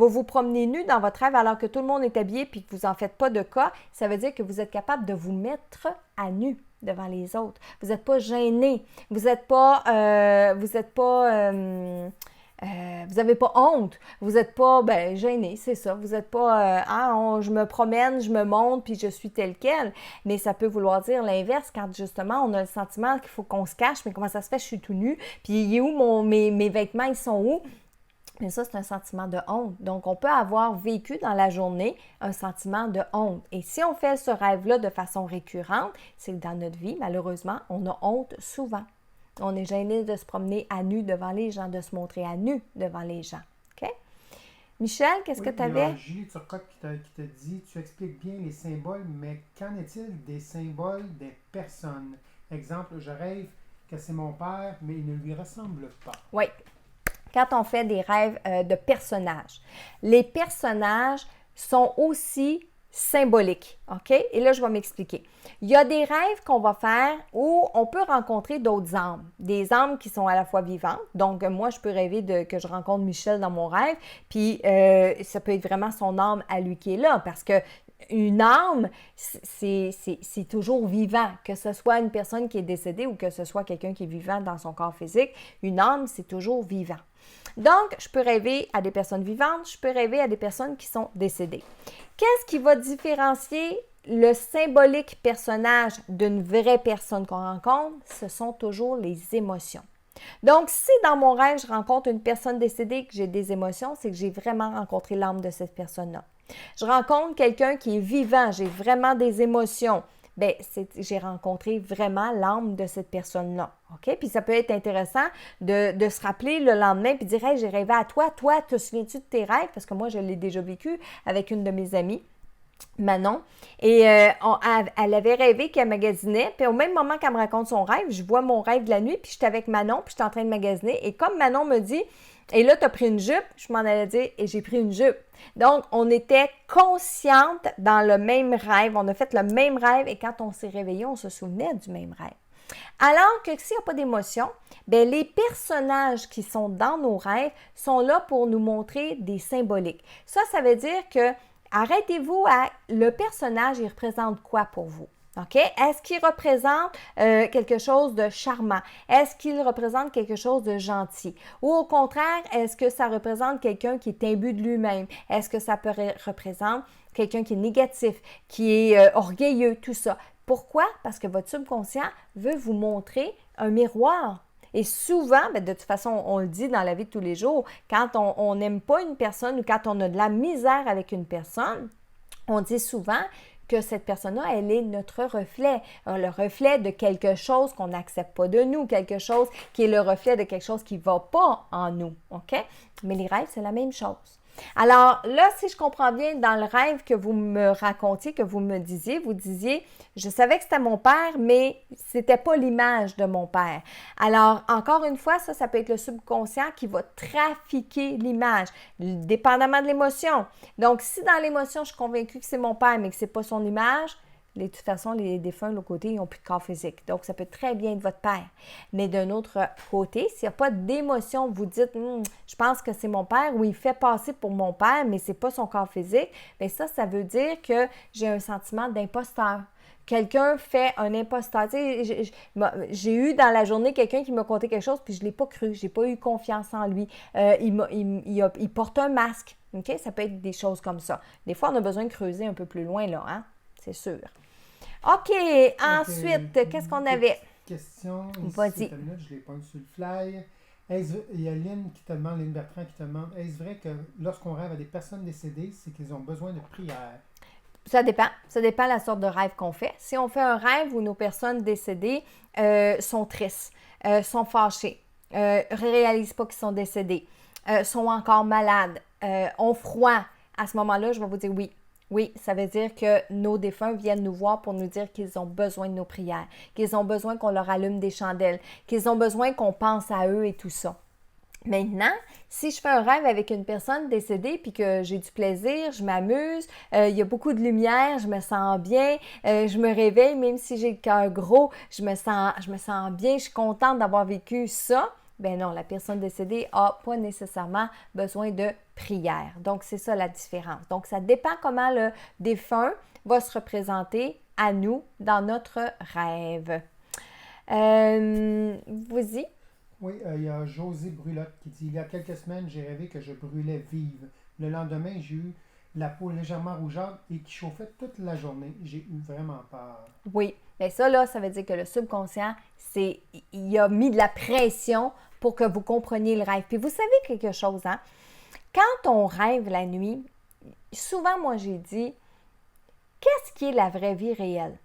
vous promenez nu dans votre rêve alors que tout le monde est habillé puis que vous n'en faites pas de cas, ça veut dire que vous êtes capable de vous mettre à nu devant les autres. Vous n'êtes pas gêné. Vous n'avez pas honte, vous n'êtes pas gêné, c'est ça. Vous n'êtes pas je me promène, je me montre, puis je suis tel quel. Mais ça peut vouloir dire l'inverse quand justement on a le sentiment qu'il faut qu'on se cache, mais comment ça se fait, je suis tout nu, puis il est où mes vêtements, ils sont où? Mais ça, c'est un sentiment de honte. Donc, on peut avoir vécu dans la journée un sentiment de honte. Et si on fait ce rêve-là de façon récurrente, c'est que dans notre vie, malheureusement, on a honte souvent. On est gêné de se promener à nu devant les gens, de se montrer à nu devant les gens. OK? Michel, qu'est-ce que tu avais? Il y a Julie Turcotte qui te dit, tu expliques bien les symboles, mais qu'en est-il des symboles des personnes? Exemple, je rêve que c'est mon père, mais il ne lui ressemble pas. Oui. Quand on fait des rêves de personnages, les personnages sont aussi symbolique, OK? Et là, je vais m'expliquer. Il y a des rêves qu'on va faire où on peut rencontrer d'autres âmes, des âmes qui sont à la fois vivantes. Donc, moi, je peux rêver que je rencontre Michel dans mon rêve, puis ça peut être vraiment son âme à lui qui est là, parce que une âme, c'est toujours vivant, que ce soit une personne qui est décédée ou que ce soit quelqu'un qui est vivant dans son corps physique. Une âme, c'est toujours vivant. Donc, je peux rêver à des personnes vivantes, je peux rêver à des personnes qui sont décédées. Qu'est-ce qui va différencier le symbolique personnage d'une vraie personne qu'on rencontre? Ce sont toujours les émotions. Donc, si dans mon rêve, je rencontre une personne décédée et que j'ai des émotions, c'est que j'ai vraiment rencontré l'âme de cette personne-là. Je rencontre quelqu'un qui est vivant, j'ai vraiment des émotions. Bien, j'ai rencontré vraiment l'âme de cette personne-là. OK? Puis ça peut être intéressant de se rappeler le lendemain puis dire « Hey, j'ai rêvé à toi. Toi, te souviens-tu de tes rêves? » Parce que moi, je l'ai déjà vécu avec une de mes amies, Manon. Et elle avait rêvé qu'elle magasinait. Puis au même moment qu'elle me raconte son rêve, je vois mon rêve de la nuit, puis j'étais avec Manon, puis j'étais en train de magasiner. Et comme Manon me dit « Et là, tu as pris une jupe », je m'en allais dire « Et j'ai pris une jupe ». Donc, on était conscientes dans le même rêve. On a fait le même rêve et quand on s'est réveillé, on se souvenait du même rêve. Alors que s'il n'y a pas d'émotion, bien, les personnages qui sont dans nos rêves sont là pour nous montrer des symboliques. Ça veut dire que arrêtez-vous à le personnage, il représente quoi pour vous? OK? Est-ce qu'il représente quelque chose de charmant? Est-ce qu'il représente quelque chose de gentil? Ou au contraire, est-ce que ça représente quelqu'un qui est imbu de lui-même? Est-ce que ça représente quelqu'un qui est négatif, qui est orgueilleux, tout ça? Pourquoi? Parce que votre subconscient veut vous montrer un miroir. Et souvent, bien, de toute façon, on le dit dans la vie de tous les jours, quand on n'aime pas une personne ou quand on a de la misère avec une personne, on dit souvent que cette personne-là, elle est notre reflet, le reflet de quelque chose qu'on n'accepte pas de nous, quelque chose qui est le reflet de quelque chose qui ne va pas en nous, OK? Mais les rêves, c'est la même chose. Alors là, si je comprends bien, dans le rêve que vous me racontiez, que vous me disiez, vous disiez, je savais que c'était mon père, mais c'était pas l'image de mon père. Alors, encore une fois, ça peut être le subconscient qui va trafiquer l'image, dépendamment de l'émotion. Donc, si dans l'émotion, je suis convaincue que c'est mon père, mais que c'est pas son image, de toute façon, les défunts de l'autre côté, ils n'ont plus de corps physique. Donc, ça peut très bien être votre père. Mais d'un autre côté, s'il n'y a pas d'émotion, vous dites « je pense que c'est mon père » ou « il fait passer pour mon père, mais ce n'est pas son corps physique », bien ça veut dire que j'ai un sentiment d'imposteur, quelqu'un fait un imposteur. Tu sais, j'ai eu dans la journée quelqu'un qui m'a conté quelque chose, puis je ne l'ai pas cru, je n'ai pas eu confiance en lui. Il porte un masque. OK? Ça peut être des choses comme ça. Des fois, on a besoin de creuser un peu plus loin, là, hein? C'est sûr. OK, ensuite, qu'est-ce qu'on avait? Question, Vas-y. Je l'ai pas sur le fly. Il y a Lynn Bertrand qui te demande, est-ce vrai que lorsqu'on rêve à des personnes décédées, c'est qu'ils ont besoin de prière? Ça dépend. Ça dépend de la sorte de rêve qu'on fait. Si on fait un rêve où nos personnes décédées sont tristes, sont fâchées, ne réalisent pas qu'ils sont décédés, sont encore malades, ont froid, à ce moment-là, je vais vous dire oui. Oui, ça veut dire que nos défunts viennent nous voir pour nous dire qu'ils ont besoin de nos prières, qu'ils ont besoin qu'on leur allume des chandelles, qu'ils ont besoin qu'on pense à eux et tout ça. Maintenant, si je fais un rêve avec une personne décédée puis que j'ai du plaisir, je m'amuse, il y a beaucoup de lumière, je me sens bien, je me réveille même si j'ai le cœur gros, je me sens bien, je suis contente d'avoir vécu ça, ben non, la personne décédée n'a pas nécessairement besoin de prière. Donc, c'est ça la différence. Donc, ça dépend comment le défunt va se représenter à nous dans notre rêve. Vas-y. Oui, il y a José Brulotte qui dit, il y a quelques semaines, j'ai rêvé que je brûlais vive. Le lendemain, j'ai eu la peau légèrement rougeâtre et qui chauffait toute la journée. J'ai eu vraiment peur. Oui, bien ça, là, ça veut dire que le subconscient, il a mis de la pression pour que vous compreniez le rêve. Puis vous savez quelque chose, hein? Quand on rêve la nuit, souvent, moi, j'ai dit, qu'est-ce qui est la vraie vie réelle?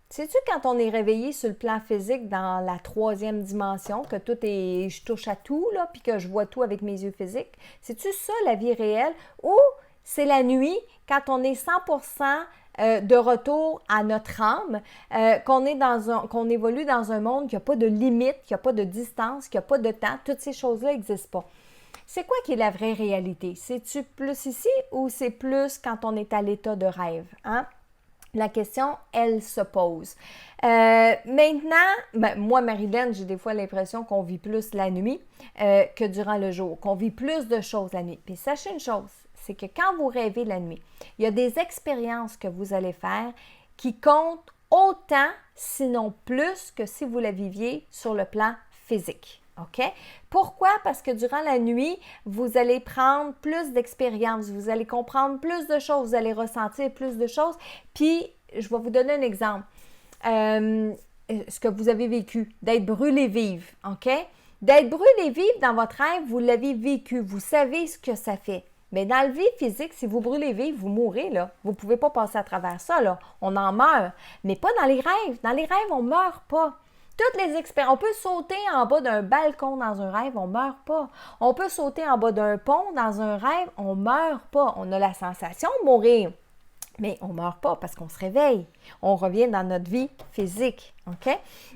Sais-tu quand on est réveillé sur le plan physique dans la 3e dimension, que je touche à tout, là, puis que je vois tout avec mes yeux physiques? C'est-tu ça, la vie réelle? Ou c'est la nuit, quand on est 100% de retour à notre âme, qu'on évolue dans un monde qui n'a pas de limite, qui n'a pas de distance, qui n'a pas de temps, toutes ces choses-là n'existent pas. C'est quoi qui est la vraie réalité? C'est-tu plus ici ou c'est plus quand on est à l'état de rêve? Hein? La question, elle se pose. Maintenant, moi, Marilyn, j'ai des fois l'impression qu'on vit plus la nuit que durant le jour, qu'on vit plus de choses la nuit. Puis sachez une chose, c'est que quand vous rêvez la nuit, il y a des expériences que vous allez faire qui comptent autant, sinon plus, que si vous la viviez sur le plan physique. OK? Pourquoi? Parce que durant la nuit, vous allez prendre plus d'expérience, vous allez comprendre plus de choses, vous allez ressentir plus de choses. Puis, je vais vous donner un exemple. Ce que vous avez vécu, d'être brûlé vive, OK? D'être brûlé vive dans votre rêve, vous l'avez vécu, vous savez ce que ça fait. Mais dans la vie physique, si vous brûlez vive, vous mourrez, là. Vous ne pouvez pas passer à travers ça, là. On en meurt. Mais pas dans les rêves. Dans les rêves, on ne meurt pas. Toutes les expériences. On peut sauter en bas d'un balcon dans un rêve, on ne meurt pas. On peut sauter en bas d'un pont dans un rêve, on ne meurt pas. On a la sensation de mourir, mais on ne meurt pas parce qu'on se réveille. On revient dans notre vie physique. OK?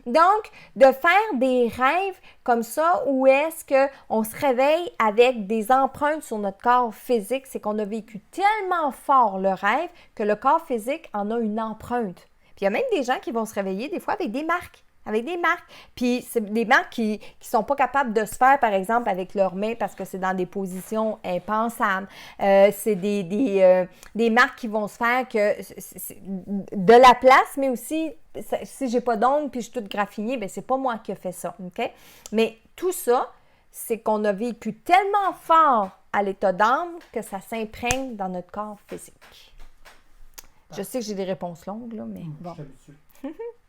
Donc, de faire des rêves comme ça, où est-ce qu'on se réveille avec des empreintes sur notre corps physique, c'est qu'on a vécu tellement fort le rêve que le corps physique en a une empreinte. Puis il y a même des gens qui vont se réveiller des fois avec des marques. Puis c'est des marques qui sont pas capables de se faire, par exemple, avec leurs mains parce que c'est dans des positions impensables. C'est des marques qui vont se faire que c'est de la place, mais aussi, si j'ai pas d'ongles puis je suis toute graffinée, bien, c'est pas moi qui ai fait ça, OK? Mais tout ça, c'est qu'on a vécu tellement fort à l'état d'âme que ça s'imprègne dans notre corps physique. Je sais que j'ai des réponses longues, là, mais bon. Je suis habitué.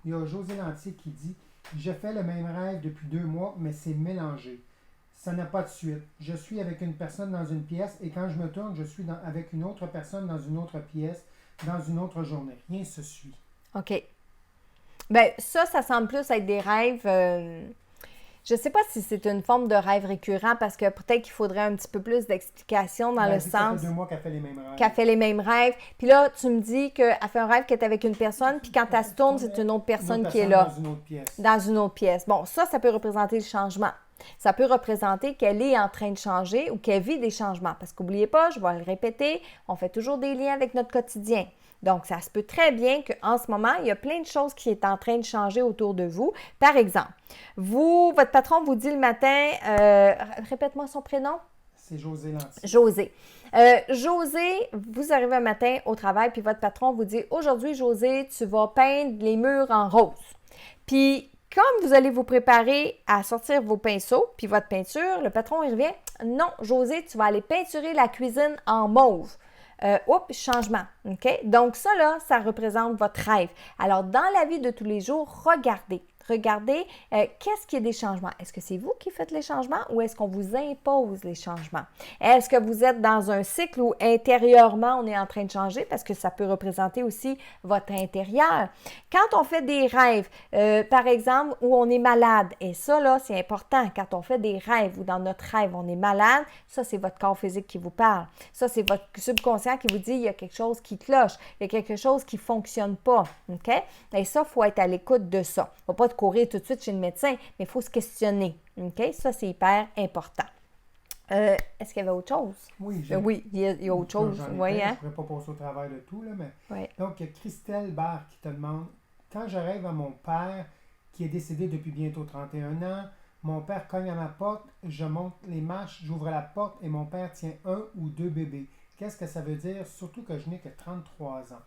Il y a José Lantier qui dit « Je fais le même rêve depuis 2 mois, mais c'est mélangé. Ça n'a pas de suite. Je suis avec une personne dans une pièce et quand je me tourne, je suis avec une autre personne dans une autre pièce, dans une autre journée. Rien se suit. » OK. Bien, ça semble plus être des rêves... Je ne sais pas si c'est une forme de rêve récurrent parce que peut-être qu'il faudrait un petit peu plus d'explication dans le sens... Ça fait 2 mois qu'elle fait les mêmes rêves. Qu'elle fait les mêmes rêves. Puis là, tu me dis qu'elle fait un rêve qu'elle est avec une personne, puis quand elle se tourne, c'est une autre personne qui est là. Dans une autre pièce. Dans une autre pièce. Bon, ça peut représenter le changement. Ça peut représenter qu'elle est en train de changer ou qu'elle vit des changements. Parce qu'oubliez pas, je vais le répéter, on fait toujours des liens avec notre quotidien. Donc, ça se peut très bien qu'en ce moment, il y a plein de choses qui sont en train de changer autour de vous. Par exemple, votre patron vous dit le matin, répète-moi son prénom. C'est José Lanty. José. José, vous arrivez un matin au travail, puis votre patron vous dit, aujourd'hui, José, tu vas peindre les murs en rose. Puis, comme vous allez vous préparer à sortir vos pinceaux, puis votre peinture, le patron, il revient, non, José, tu vas aller peinturer la cuisine en mauve. Oups, changement. OK? Donc, ça, là, ça représente votre rêve. Alors, dans la vie de tous les jours, regardez. Regardez, qu'est-ce qu'il y a des changements? Est-ce que c'est vous qui faites les changements ou est-ce qu'on vous impose les changements? Est-ce que vous êtes dans un cycle où intérieurement, on est en train de changer parce que ça peut représenter aussi votre intérieur? Quand on fait des rêves, par exemple, où on est malade, et ça, là, c'est important, quand on fait des rêves ou dans notre rêve, on est malade, ça, c'est votre corps physique qui vous parle. Ça, c'est votre subconscient qui vous dit, il y a quelque chose qui cloche, il y a quelque chose qui ne fonctionne pas. OK? Et ça, il faut être à l'écoute de ça. Il ne faut pas courir tout de suite chez le médecin, mais il faut se questionner. OK? Ça, c'est hyper important. Est-ce qu'il y avait autre chose? Oui, oui, il y a autre chose. Oui, hein? Je ne pourrais pas passer au travail de tout, là, mais... Oui. Donc, il y a Christelle Barre qui te demande, quand je rêve à mon père, qui est décédé depuis bientôt 31 ans, mon père cogne à ma porte, je monte les marches, j'ouvre la porte et mon père tient 1 ou 2 bébés. Qu'est-ce que ça veut dire? Surtout que je n'ai que 33 ans.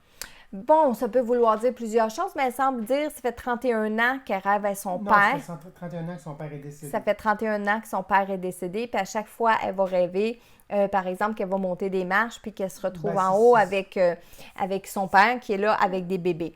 Bon, ça peut vouloir dire plusieurs choses, mais elle semble dire que ça fait 31 ans qu'elle rêve à son père. Ça fait 31 ans que son père est décédé. Ça fait 31 ans que son père est décédé, puis à chaque fois, elle va rêver, par exemple, qu'elle va monter des marches, puis qu'elle se retrouve en haut avec son père qui est là avec des bébés.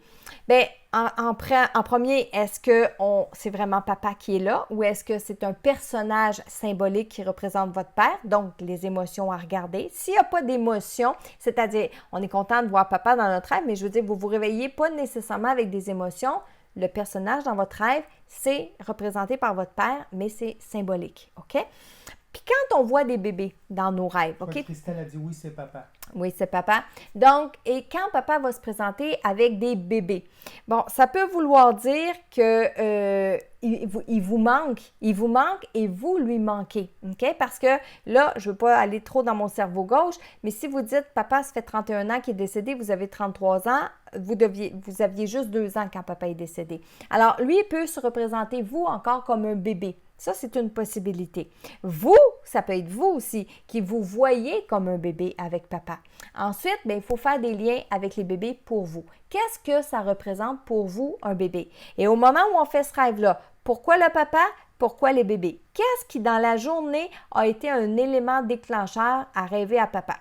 Bien, en premier, est-ce que c'est vraiment papa qui est là ou est-ce que c'est un personnage symbolique qui représente votre père, donc les émotions à regarder? S'il n'y a pas d'émotion, c'est-à-dire, on est content de voir papa dans notre rêve, mais je veux dire, vous vous réveillez pas nécessairement avec des émotions. Le personnage dans votre rêve, c'est représenté par votre père, mais c'est symbolique, OK? Puis quand on voit des bébés dans nos rêves, OK? Christelle a dit oui, c'est papa. Oui, c'est papa. Donc, et quand papa va se présenter avec des bébés, bon, ça peut vouloir dire que il vous manque et vous lui manquez, OK? Parce que là, je ne veux pas aller trop dans mon cerveau gauche, mais si vous dites, papa, ça fait 31 ans qu'il est décédé, vous avez 33 ans, vous aviez juste 2 ans quand papa est décédé. Alors, lui, il peut se représenter, vous, encore comme un bébé. Ça, c'est une possibilité. Vous, ça peut être vous aussi, qui vous voyez comme un bébé avec papa. Ensuite, bien, il faut faire des liens avec les bébés pour vous. Qu'est-ce que ça représente pour vous, un bébé? Et au moment où on fait ce rêve-là, pourquoi le papa? Pourquoi les bébés? Qu'est-ce qui, dans la journée, a été un élément déclencheur à rêver à papa?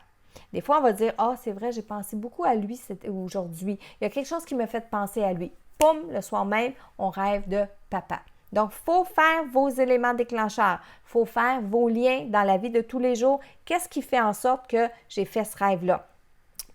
Des fois, on va dire, « Ah, c'est vrai, j'ai pensé beaucoup à lui aujourd'hui. Il y a quelque chose qui me fait penser à lui. » Poum, le soir même, on rêve de papa. Donc, il faut faire vos éléments déclencheurs. Il faut faire vos liens dans la vie de tous les jours. Qu'est-ce qui fait en sorte que j'ai fait ce rêve-là?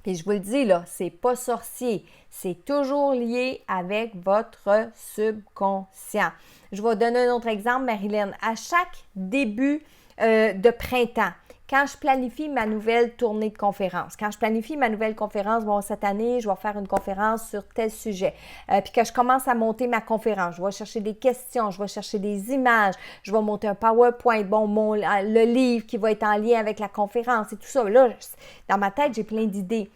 Puis je vous le dis, là, c'est pas sorcier. C'est toujours lié avec votre subconscient. Je vais donner un autre exemple, Marilyn. À chaque début de printemps, quand je planifie ma nouvelle tournée de conférence, quand je planifie ma nouvelle conférence, bon, cette année, je vais faire une conférence sur tel sujet, puis que je commence à monter ma conférence, je vais chercher des questions, je vais chercher des images, je vais monter un PowerPoint, bon, le livre qui va être en lien avec la conférence et tout ça. Là, dans ma tête, j'ai plein d'idées.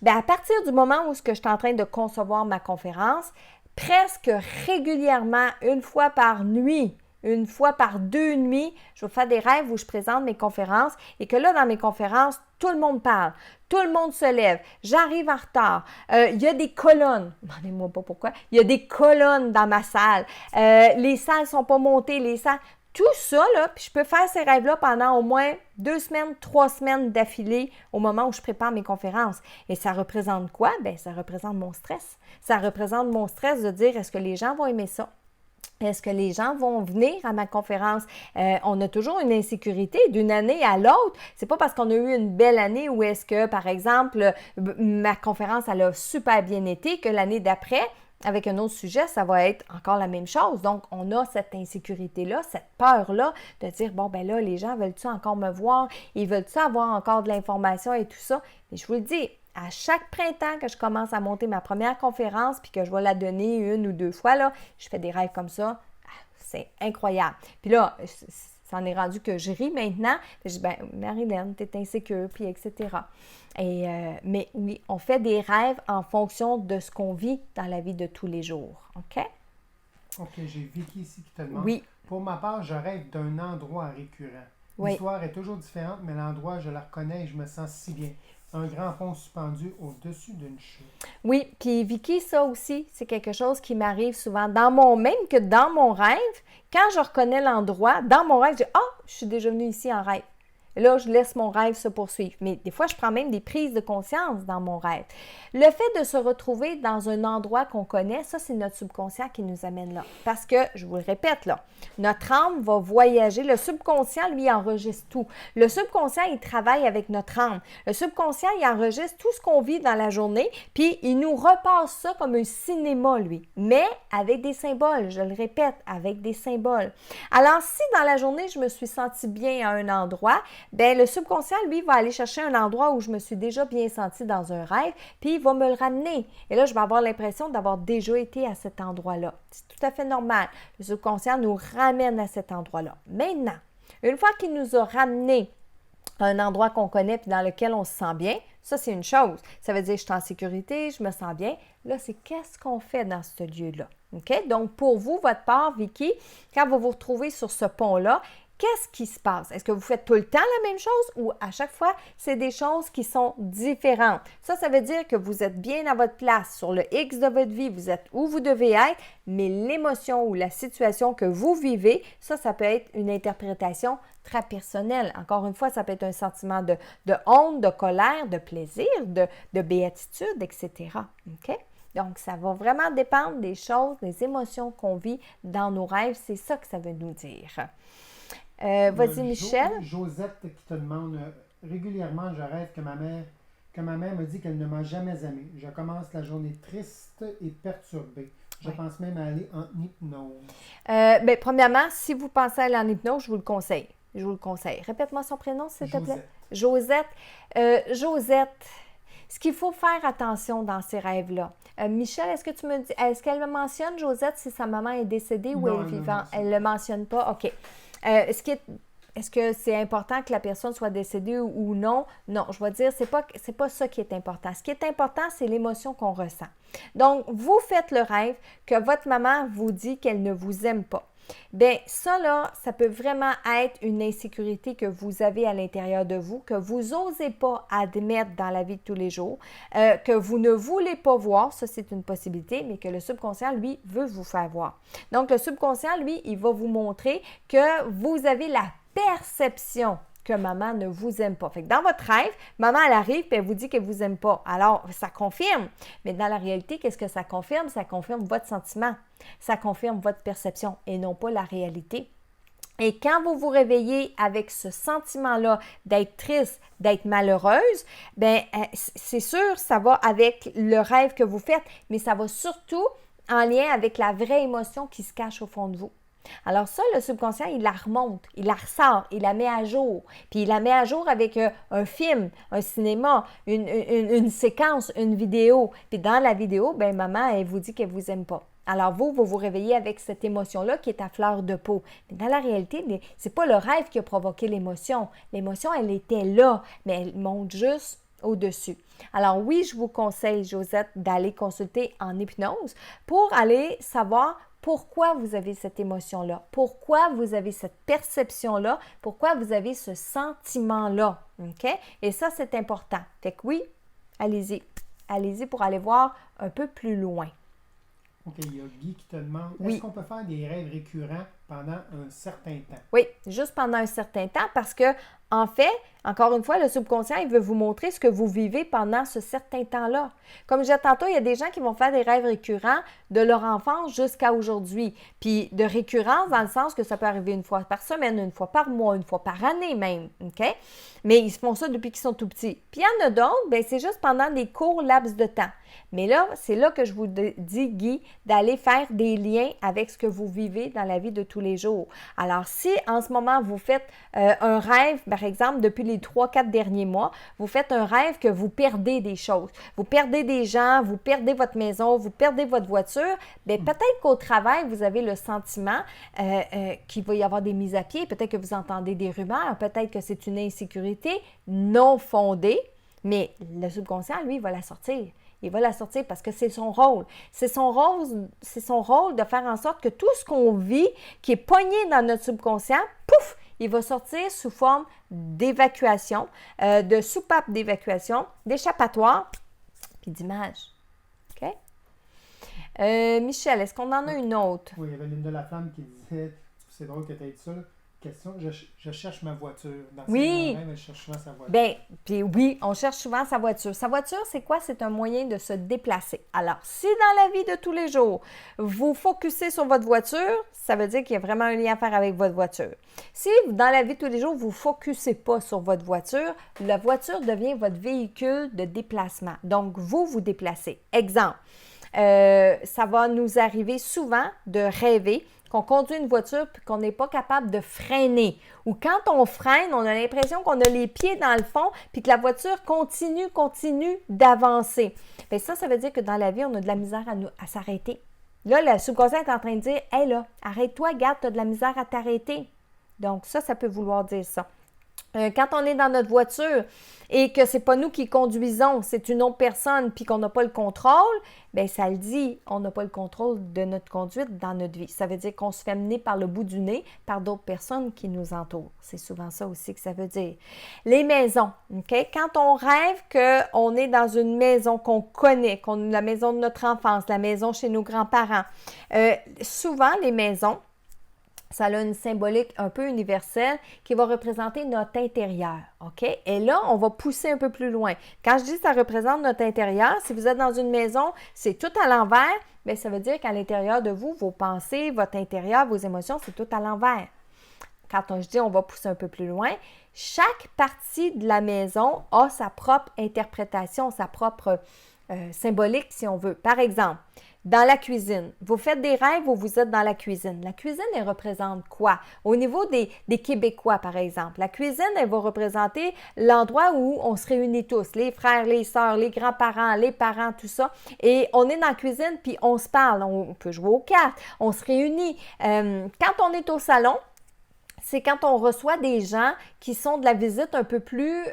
Bien, à partir du moment où je suis en train de concevoir ma conférence, presque régulièrement, une fois par nuit, 2 nuits, je vais faire des rêves où je présente mes conférences et que là, dans mes conférences, tout le monde parle, tout le monde se lève, j'arrive en retard, il y a des colonnes, demandez-moi pas pourquoi, il y a des colonnes dans ma salle, les salles ne sont pas montées, tout ça, là, puis je peux faire ces rêves-là pendant au moins 2 semaines, 3 semaines d'affilée au moment où je prépare mes conférences. Et ça représente quoi? Bien, ça représente mon stress. Ça représente mon stress de dire, est-ce que les gens vont aimer ça? Est-ce que les gens vont venir à ma conférence? On a toujours une insécurité d'une année à l'autre. C'est pas parce qu'on a eu une belle année ou est-ce que, par exemple, ma conférence, elle a super bien été que l'année d'après, avec un autre sujet, ça va être encore la même chose. Donc, on a cette insécurité-là, cette peur-là de dire, bon, ben là, les gens veulent-tu encore me voir? Ils veulent-tu avoir encore de l'information et tout ça? Mais je vous le dis, à chaque printemps que je commence à monter ma première conférence puis que je vais la donner 1 ou 2 fois, là, je fais des rêves comme ça. C'est incroyable. Puis là, ça en est rendu que je ris maintenant. Je dis, ben, Marilyn, t'es insécure, puis etc. Mais oui, on fait des rêves en fonction de ce qu'on vit dans la vie de tous les jours. OK? OK, j'ai Vicky ici qui te demande. Oui. Pour ma part, je rêve d'un endroit récurrent. Oui. L'histoire est toujours différente, mais l'endroit, je la reconnais et je me sens si bien. Un grand pont suspendu au-dessus d'une chute. Oui, puis Vicky, ça aussi, c'est quelque chose qui m'arrive souvent. Même que dans mon rêve, quand je reconnais l'endroit, dans mon rêve, je dis « Ah, je suis déjà venue ici en rêve ». Et là, je laisse mon rêve se poursuivre. Mais des fois, je prends même des prises de conscience dans mon rêve. Le fait de se retrouver dans un endroit qu'on connaît, ça, c'est notre subconscient qui nous amène là. Parce que, je vous le répète là, notre âme va voyager. Le subconscient, lui, enregistre tout. Le subconscient, il travaille avec notre âme. Le subconscient, il enregistre tout ce qu'on vit dans la journée, puis il nous repasse ça comme un cinéma, lui. Mais avec des symboles, je le répète, avec des symboles. Alors, si dans la journée, je me suis sentie bien à un endroit, bien, le subconscient, lui, va aller chercher un endroit où je me suis déjà bien sentie dans un rêve, puis il va me le ramener. Et là, je vais avoir l'impression d'avoir déjà été à cet endroit-là. C'est tout à fait normal. Le subconscient nous ramène à cet endroit-là. Maintenant, une fois qu'il nous a ramené à un endroit qu'on connaît puis dans lequel on se sent bien, ça, c'est une chose. Ça veut dire que je suis en sécurité, je me sens bien. Là, c'est qu'est-ce qu'on fait dans ce lieu-là. OK? Donc, pour vous, votre part, Vicky, quand vous vous retrouvez sur ce pont-là, qu'est-ce qui se passe? Est-ce que vous faites tout le temps la même chose ou à chaque fois, c'est des choses qui sont différentes? Ça veut dire que vous êtes bien à votre place sur le X de votre vie, vous êtes où vous devez être, mais l'émotion ou la situation que vous vivez, ça peut être une interprétation très personnelle. Encore une fois, ça peut être un sentiment de honte, de colère, de plaisir, de béatitude, etc. OK? Donc, ça va vraiment dépendre des choses, des émotions qu'on vit dans nos rêves. C'est ça que ça veut nous dire. Vas-y, Michel. Josette qui te demande régulièrement, je rêve que ma mère me dit qu'elle ne m'a jamais aimé. Je commence la journée triste et perturbée. Je pense même à aller en hypnose. Premièrement, si vous pensez à aller en hypnose, je vous le conseille. Répète-moi son prénom, s'il te plaît. Josette. Josette, ce qu'il faut faire attention dans ces rêves-là. Michel, est-ce qu'elle me mentionne, Josette, si sa maman est décédée ou elle est vivante? Elle ne le mentionne pas? OK. Est-ce que c'est important que la personne soit décédée ou non? Non, je vais dire, c'est pas ça qui est important. Ce qui est important, c'est l'émotion qu'on ressent. Donc, vous faites le rêve que votre maman vous dit qu'elle ne vous aime pas. Bien, ça là, ça peut vraiment être une insécurité que vous avez à l'intérieur de vous, que vous n'osez pas admettre dans la vie de tous les jours, que vous ne voulez pas voir, ça c'est une possibilité, mais que le subconscient, lui, veut vous faire voir. Donc, le subconscient, lui, il va vous montrer que vous avez la perception que maman ne vous aime pas. Fait que dans votre rêve, maman, elle arrive et elle vous dit qu'elle ne vous aime pas. Alors, ça confirme. Mais dans la réalité, qu'est-ce que ça confirme? Ça confirme votre sentiment. Ça confirme votre perception et non pas la réalité. Et quand vous vous réveillez avec ce sentiment-là d'être triste, d'être malheureuse, bien, c'est sûr, ça va avec le rêve que vous faites, mais ça va surtout en lien avec la vraie émotion qui se cache au fond de vous. Alors ça, le subconscient, il la remonte, il la ressort, il la met à jour. Puis il la met à jour avec un film, un cinéma, une séquence, une vidéo. Puis dans la vidéo, bien, maman, elle vous dit qu'elle ne vous aime pas. Alors vous vous réveillez avec cette émotion-là qui est à fleur de peau. Mais dans la réalité, c'est pas le rêve qui a provoqué l'émotion. L'émotion, elle était là, mais elle monte juste au-dessus. Alors oui, je vous conseille, Josette, d'aller consulter en hypnose pour aller savoir pourquoi vous avez cette émotion-là, pourquoi vous avez cette perception-là, pourquoi vous avez ce sentiment-là. OK? Et ça, c'est important. Fait que oui, allez-y. Allez-y pour aller voir un peu plus loin. OK, il y a Guy qui te demande, oui. Est-ce qu'on peut faire des rêves récurrents pendant un certain temps? Oui, juste pendant un certain temps parce que, en fait, encore une fois, le subconscient, il veut vous montrer ce que vous vivez pendant ce certain temps-là. Comme je disais tantôt, il y a des gens qui vont faire des rêves récurrents de leur enfance jusqu'à aujourd'hui. Puis de récurrence dans le sens que ça peut arriver une fois par semaine, une fois par mois, une fois par année même. OK? Mais ils font ça depuis qu'ils sont tout petits. Puis il y en a d'autres, bien, c'est juste pendant des courts laps de temps. Mais là, c'est là que je vous dis, Guy, d'aller faire des liens avec ce que vous vivez dans la vie de tous les jours. Alors, si en ce moment, vous faites un rêve, par exemple, depuis les 3-4 derniers mois, vous faites un rêve que vous perdez des choses. Vous perdez des gens, vous perdez votre maison, vous perdez votre voiture, bien, peut-être qu'au travail, vous avez le sentiment qu'il va y avoir des mises à pied, peut-être que vous entendez des rumeurs, peut-être que c'est une insécurité non fondée, mais le subconscient, lui, il va la sortir. Il va la sortir parce que c'est son rôle. C'est son rôle de faire en sorte que tout ce qu'on vit, qui est pogné dans notre subconscient, pouf, il va sortir sous forme d'évacuation, de soupape d'évacuation, d'échappatoire, puis d'image. OK? Michel, est-ce qu'on en a une autre? Oui, il y avait Linda Laflamme qui disait, c'est drôle que tu aies dit ça, là. Question, je cherche ma voiture. Dans Oui. rêves, elle cherche souvent sa voiture. Bien, puis oui, on cherche souvent sa voiture. Sa voiture, c'est quoi? C'est un moyen de se déplacer. Alors, si dans la vie de tous les jours, vous focussez sur votre voiture, ça veut dire qu'il y a vraiment un lien à faire avec votre voiture. Si dans la vie de tous les jours, vous ne focussez pas sur votre voiture, la voiture devient votre véhicule de déplacement. Donc, vous vous déplacez. Exemple, ça va nous arriver souvent de rêver qu'on conduit une voiture puis qu'on n'est pas capable de freiner. Ou quand on freine, on a l'impression qu'on a les pieds dans le fond puis que la voiture continue d'avancer. Bien, ça veut dire que dans la vie, on a de la misère à s'arrêter. Là, le subconscient est en train de dire « Hey là, arrête-toi, garde, tu as de la misère à t'arrêter. » Donc ça peut vouloir dire ça. Quand on est dans notre voiture et que c'est pas nous qui conduisons, c'est une autre personne puis qu'on n'a pas le contrôle, bien ça le dit, on n'a pas le contrôle de notre conduite dans notre vie. Ça veut dire qu'on se fait mener par le bout du nez par d'autres personnes qui nous entourent. C'est souvent ça aussi que ça veut dire. Les maisons, OK? Quand on rêve qu'on est dans une maison qu'on connaît, la maison de notre enfance, la maison chez nos grands-parents, souvent les maisons, ça a une symbolique un peu universelle qui va représenter notre intérieur, OK? Et là, on va pousser un peu plus loin. Quand je dis que ça représente notre intérieur, si vous êtes dans une maison, c'est tout à l'envers, bien, ça veut dire qu'à l'intérieur de vous, vos pensées, votre intérieur, vos émotions, c'est tout à l'envers. Quand je dis on va pousser un peu plus loin, chaque partie de la maison a sa propre interprétation, sa propre symbolique, si on veut. Par exemple, dans la cuisine, vous faites des rêves où vous êtes dans la cuisine. La cuisine, elle représente quoi? Au niveau des Québécois, par exemple, la cuisine, elle va représenter l'endroit où on se réunit tous, les frères, les sœurs, les grands-parents, les parents, tout ça. Et on est dans la cuisine, puis on se parle, on peut jouer aux cartes, on se réunit. Quand on est au salon, c'est quand on reçoit des gens qui sont de la visite un peu plus,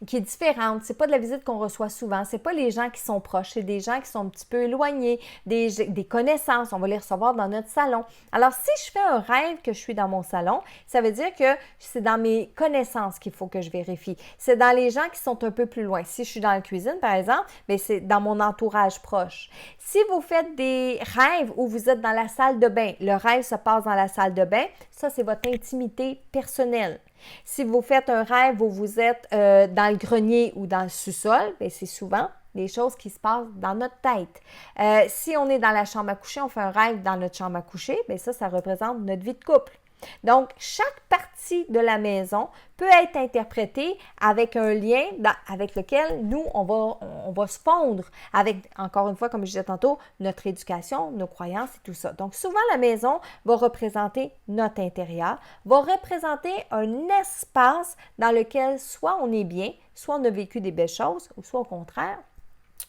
qui est différente. C'est pas de la visite qu'on reçoit souvent. C'est pas les gens qui sont proches. C'est des gens qui sont un petit peu éloignés, des connaissances. On va les recevoir dans notre salon. Alors, si je fais un rêve que je suis dans mon salon, ça veut dire que c'est dans mes connaissances qu'il faut que je vérifie. C'est dans les gens qui sont un peu plus loin. Si je suis dans la cuisine, par exemple, bien, c'est dans mon entourage proche. Si vous faites des rêves où vous êtes dans la salle de bain, le rêve se passe dans la salle de bain, ça, c'est votre intimité personnelle. Si vous faites un rêve où vous êtes dans le grenier ou dans le sous-sol, bien, c'est souvent des choses qui se passent dans notre tête. Si on est dans la chambre à coucher, on fait un rêve dans notre chambre à coucher, bien ça représente notre vie de couple. Donc, chaque partie de la maison peut être interprétée avec un lien avec lequel nous, on va se fondre avec, encore une fois, comme je disais tantôt, notre éducation, nos croyances et tout ça. Donc, souvent, la maison va représenter notre intérieur, va représenter un espace dans lequel soit on est bien, soit on a vécu des belles choses, ou soit au contraire,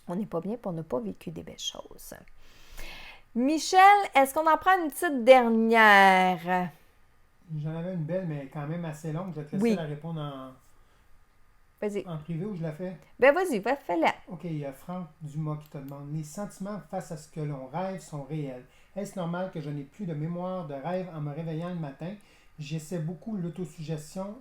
on n'est pas bien pour ne pas vécu des belles choses. Michel, est-ce qu'on en prend une petite dernière? J'en avais une belle, mais quand même assez longue. Je vais te laisser la répondre en privé ou je la fais? Ben vas-y, fais-la. OK, il y a Franck Dumas qui te demande « Les sentiments face à ce que l'on rêve sont réels. Est-ce normal que je n'ai plus de mémoire de rêve en me réveillant le matin? J'essaie beaucoup l'autosuggestion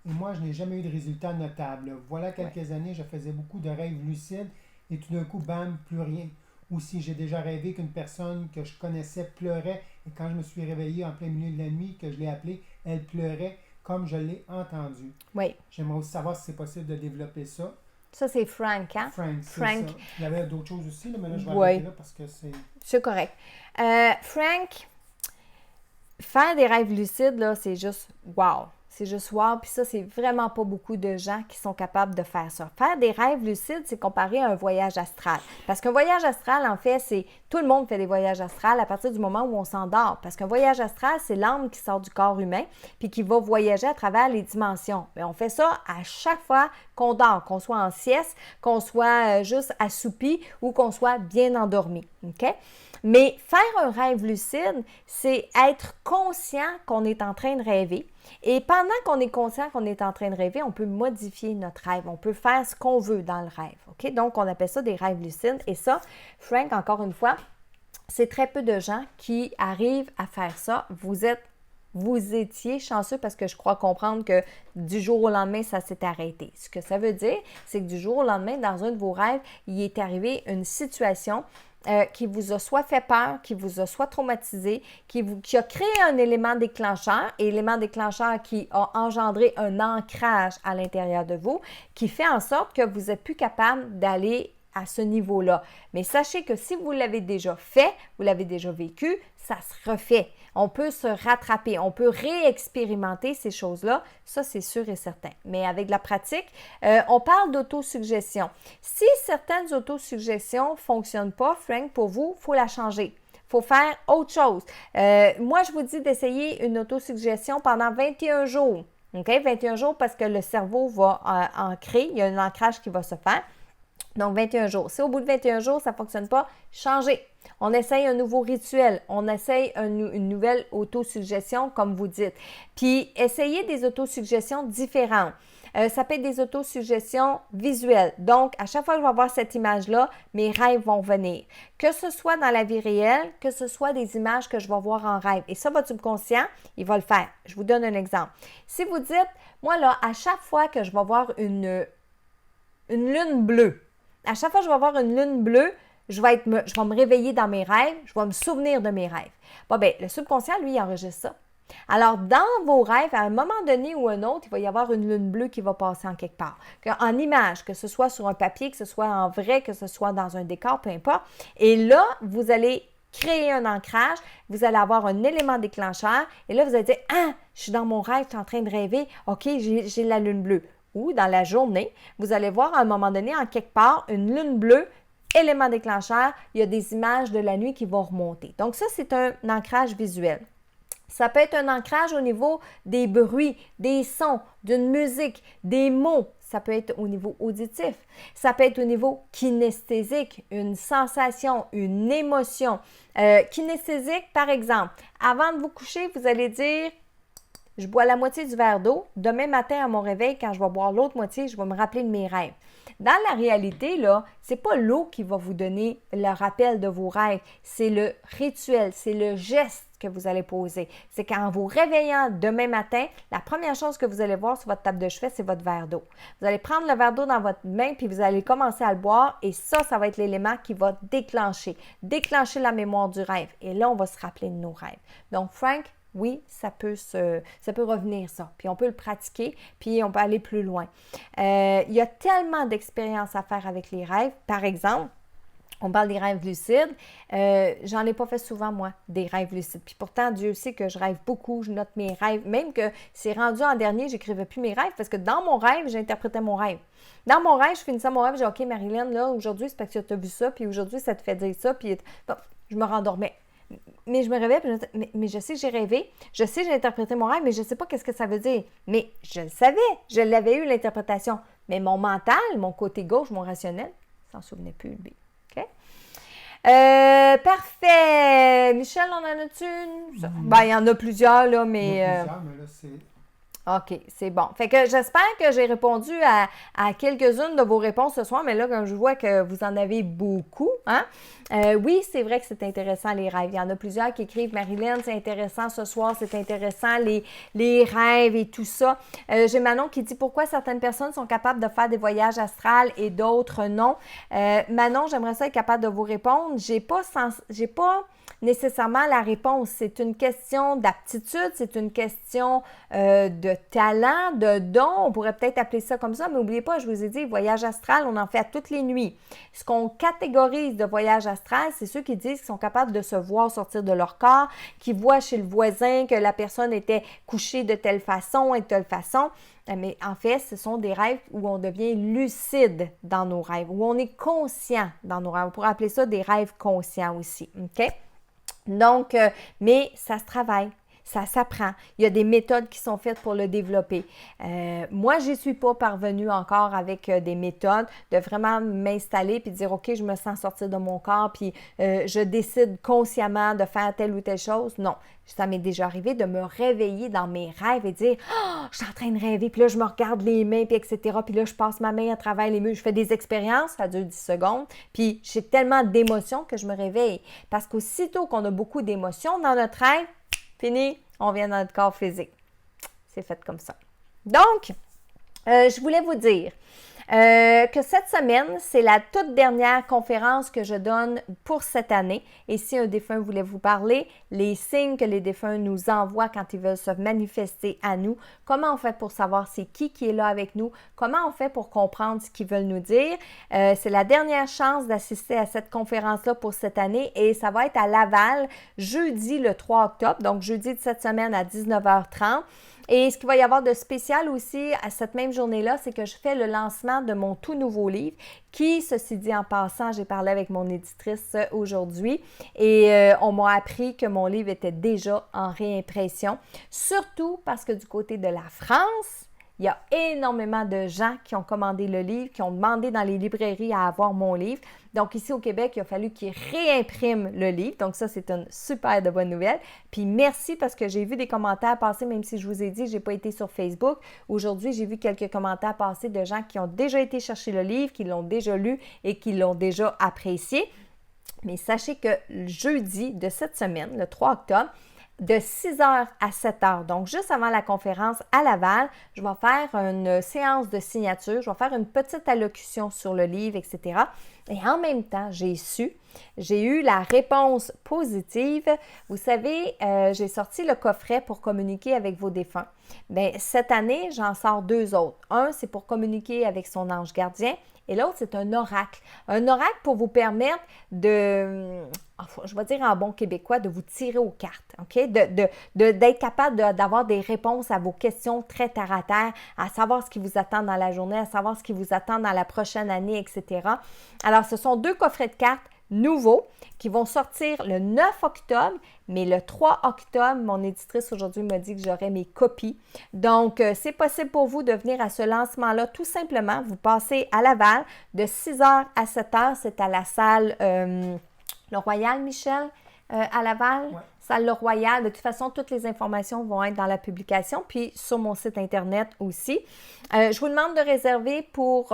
et moi, je n'ai jamais eu de résultat notable. Voilà quelques années, je faisais beaucoup de rêves lucides et tout d'un coup, bam, plus rien. Ou si j'ai déjà rêvé qu'une personne que je connaissais pleurait et quand je me suis réveillé en plein milieu de la nuit, que je l'ai appelée, elle pleurait comme je l'ai entendu. Oui. J'aimerais aussi savoir si c'est possible de développer ça. Ça, c'est Frank, hein? Frank. Il y avait d'autres choses aussi, là, mais là, je vais arrêter là parce que c'est... C'est correct. Frank, faire des rêves lucides, là, c'est juste wow. C'est juste wow. Puis ça, c'est vraiment pas beaucoup de gens qui sont capables de faire ça. Faire des rêves lucides, c'est comparé à un voyage astral. Parce qu'un voyage astral, en fait, c'est... Tout le monde fait des voyages astrales à partir du moment où on s'endort. Parce qu'un voyage astral, c'est l'âme qui sort du corps humain puis qui va voyager à travers les dimensions. Mais on fait ça à chaque fois qu'on dort, qu'on soit en sieste, qu'on soit juste assoupi ou qu'on soit bien endormi. OK? Mais faire un rêve lucide, c'est être conscient qu'on est en train de rêver. Et pendant qu'on est conscient qu'on est en train de rêver, on peut modifier notre rêve. On peut faire ce qu'on veut dans le rêve. OK? Donc, on appelle ça des rêves lucides. Et ça, Frank, encore une fois, c'est très peu de gens qui arrivent à faire ça. Vous êtes vous étiez chanceux parce que je crois comprendre que du jour au lendemain, ça s'est arrêté. Ce que ça veut dire, c'est que du jour au lendemain, dans un de vos rêves, il est arrivé une situation qui vous a soit fait peur, qui vous a soit traumatisé, qui a créé un élément déclencheur, et élément déclencheur qui a engendré un ancrage à l'intérieur de vous, qui fait en sorte que vous n'êtes plus capable d'aller à ce niveau-là. Mais sachez que si vous l'avez déjà fait, vous l'avez déjà vécu, ça se refait. On peut se rattraper, on peut réexpérimenter ces choses-là, ça c'est sûr et certain. Mais avec de la pratique, on parle d'autosuggestion. Si certaines autosuggestions ne fonctionnent pas, Frank, pour vous, il faut la changer. Il faut faire autre chose. Moi, je vous dis d'essayer une autosuggestion pendant 21 jours. OK? 21 jours parce que le cerveau va ancrer, il y a un ancrage qui va se faire. Donc, 21 jours. Si au bout de 21 jours, ça ne fonctionne pas, changez. On essaye un nouveau rituel. On essaye une nouvelle autosuggestion, comme vous dites. Puis, essayez des autosuggestions différentes. Ça peut être des autosuggestions visuelles. Donc, à chaque fois que je vais voir cette image-là, mes rêves vont venir. Que ce soit dans la vie réelle, que ce soit des images que je vais voir en rêve. Et ça, votre subconscient, il va le faire. Je vous donne un exemple. Si vous dites, moi là, à chaque fois que je vais voir une lune bleue, à chaque fois que je vais voir une lune bleue, je vais me réveiller dans mes rêves, je vais me souvenir de mes rêves. Bon, bien, le subconscient, lui, il enregistre ça. Alors, dans vos rêves, à un moment donné ou un autre, il va y avoir une lune bleue qui va passer en quelque part. En image, que ce soit sur un papier, que ce soit en vrai, que ce soit dans un décor, peu importe. Et là, vous allez créer un ancrage, vous allez avoir un élément déclencheur, et là, vous allez dire, « Ah, je suis dans mon rêve, je suis en train de rêver, OK, j'ai la lune bleue. » Ou dans la journée, vous allez voir à un moment donné, en quelque part, une lune bleue, élément déclencheur, il y a des images de la nuit qui vont remonter. Donc ça, c'est un ancrage visuel. Ça peut être un ancrage au niveau des bruits, des sons, d'une musique, des mots. Ça peut être au niveau auditif. Ça peut être au niveau kinesthésique, une sensation, une émotion. Kinesthésique, par exemple, avant de vous coucher, vous allez dire « Je bois la moitié du verre d'eau. Demain matin, à mon réveil, quand je vais boire l'autre moitié, je vais me rappeler de mes rêves. » Dans la réalité, là, c'est pas l'eau qui va vous donner le rappel de vos rêves. C'est le rituel, c'est le geste que vous allez poser. C'est qu'en vous réveillant demain matin, la première chose que vous allez voir sur votre table de chevet, c'est votre verre d'eau. Vous allez prendre le verre d'eau dans votre main, puis vous allez commencer à le boire, et ça va être l'élément qui va déclencher la mémoire du rêve. Et là, on va se rappeler de nos rêves. Donc, Frank, oui, ça peut revenir ça. Puis on peut le pratiquer, puis on peut aller plus loin. Il y a tellement d'expériences à faire avec les rêves. Par exemple, on parle des rêves lucides. J'en ai pas fait souvent, moi, des rêves lucides. Puis pourtant, Dieu sait que je rêve beaucoup, je note mes rêves. Même que c'est rendu en dernier, j'écrivais plus mes rêves parce que dans mon rêve, j'interprétais mon rêve. Dans mon rêve, je finissais mon rêve, je dis « OK, Marilyn, là, aujourd'hui, c'est parce que tu as vu ça, puis aujourd'hui, ça te fait dire ça. » Puis bon, je me rendormais. Mais je me réveille, puis mais je sais que j'ai rêvé, je sais que j'ai interprété mon rêve, mais je ne sais pas qu'est-ce que ça veut dire. Mais je le savais, je l'avais eu l'interprétation. Mais mon mental, mon côté gauche, mon rationnel, s'en souvenait plus, lui. OK? Parfait. Michel, on en a-tu une? Ben, il y en a plusieurs, là, mais... Il y en a plusieurs, mais là, c'est... OK, c'est bon. Fait que j'espère que j'ai répondu à quelques-unes de vos réponses ce soir, mais là, comme je vois que vous en avez beaucoup, hein? Oui, c'est vrai que c'est intéressant, les rêves. Il y en a plusieurs qui écrivent « Marilyn, c'est intéressant ce soir, c'est intéressant, les rêves et tout ça. » J'ai Manon qui dit « Pourquoi certaines personnes sont capables de faire des voyages astrales et d'autres non? » Manon, j'aimerais ça être capable de vous répondre. J'ai pas nécessairement la réponse. C'est une question d'aptitude, c'est une question de talent, de don. On pourrait peut-être appeler ça comme ça, mais n'oubliez pas, je vous ai dit, voyage astral, on en fait à toutes les nuits. Ce qu'on catégorise de voyage astral, c'est ceux qui disent qu'ils sont capables de se voir sortir de leur corps, qui voient chez le voisin que la personne était couchée de telle façon et de telle façon. Mais en fait, ce sont des rêves où on devient lucide dans nos rêves, où on est conscient dans nos rêves. On pourrait appeler ça des rêves conscients aussi. OK? Donc, mais ça se travaille, ça s'apprend. Il y a des méthodes qui sont faites pour le développer. Moi, je n'y suis pas parvenue encore avec des méthodes de vraiment m'installer puis de dire, OK, je me sens sortir de mon corps puis je décide consciemment de faire telle ou telle chose. Non, ça m'est déjà arrivé de me réveiller dans mes rêves et dire, « Oh, je suis en train de rêver. » Puis là, je me regarde les mains, puis etc. Puis là, je passe ma main à travers les murs. Je fais des expériences, ça dure 10 secondes. Puis j'ai tellement d'émotions que je me réveille. Parce qu'aussitôt qu'on a beaucoup d'émotions dans notre rêve, fini, on vient dans notre corps physique. C'est fait comme ça. Donc, je voulais vous dire que cette semaine, c'est la toute dernière conférence que je donne pour cette année. Et si un défunt voulait vous parler, les signes que les défunts nous envoient quand ils veulent se manifester à nous, comment on fait pour savoir c'est qui est là avec nous, comment on fait pour comprendre ce qu'ils veulent nous dire. C'est la dernière chance d'assister à cette conférence-là pour cette année et ça va être à Laval, jeudi le 3 octobre, donc jeudi de cette semaine à 19h30. Et ce qu'il va y avoir de spécial aussi à cette même journée-là, c'est que je fais le lancement de mon tout nouveau livre qui, ceci dit en passant, j'ai parlé avec mon éditrice aujourd'hui et on m'a appris que mon livre était déjà en réimpression, surtout parce que du côté de la France, il y a énormément de gens qui ont commandé le livre, qui ont demandé dans les librairies à avoir mon livre. Donc, ici au Québec, il a fallu qu'ils réimpriment le livre. Donc, ça, c'est une super de bonne nouvelle. Puis, merci parce que j'ai vu des commentaires passer, même si je vous ai dit que je n'ai pas été sur Facebook. Aujourd'hui, j'ai vu quelques commentaires passer de gens qui ont déjà été chercher le livre, qui l'ont déjà lu et qui l'ont déjà apprécié. Mais sachez que jeudi de cette semaine, le 3 octobre, de 6h à 7h, donc juste avant la conférence à Laval, je vais faire une séance de signature, je vais faire une petite allocution sur le livre, etc. Et en même temps, j'ai eu la réponse positive. Vous savez, j'ai sorti le coffret pour communiquer avec vos défunts. Bien, cette année, j'en sors 2 autres. Un, c'est pour communiquer avec son ange gardien et l'autre, c'est un oracle. Un oracle pour vous permettre je vais dire en bon québécois, de vous tirer aux cartes, OK? D'être capable d'avoir des réponses à vos questions très terre à terre, à savoir ce qui vous attend dans la journée, à savoir ce qui vous attend dans la prochaine année, etc. Alors, ce sont 2 coffrets de cartes nouveaux qui vont sortir le 9 octobre, mais le 3 octobre, mon éditrice aujourd'hui m'a dit que j'aurais mes copies. Donc, c'est possible pour vous de venir à ce lancement-là tout simplement. Vous passez à Laval de 6h à 7h, c'est à la salle Le Royal, Michel, à Laval. Ouais. Salle Le Royal. De toute façon, toutes les informations vont être dans la publication, puis sur mon site Internet aussi. Je vous demande de réserver pour,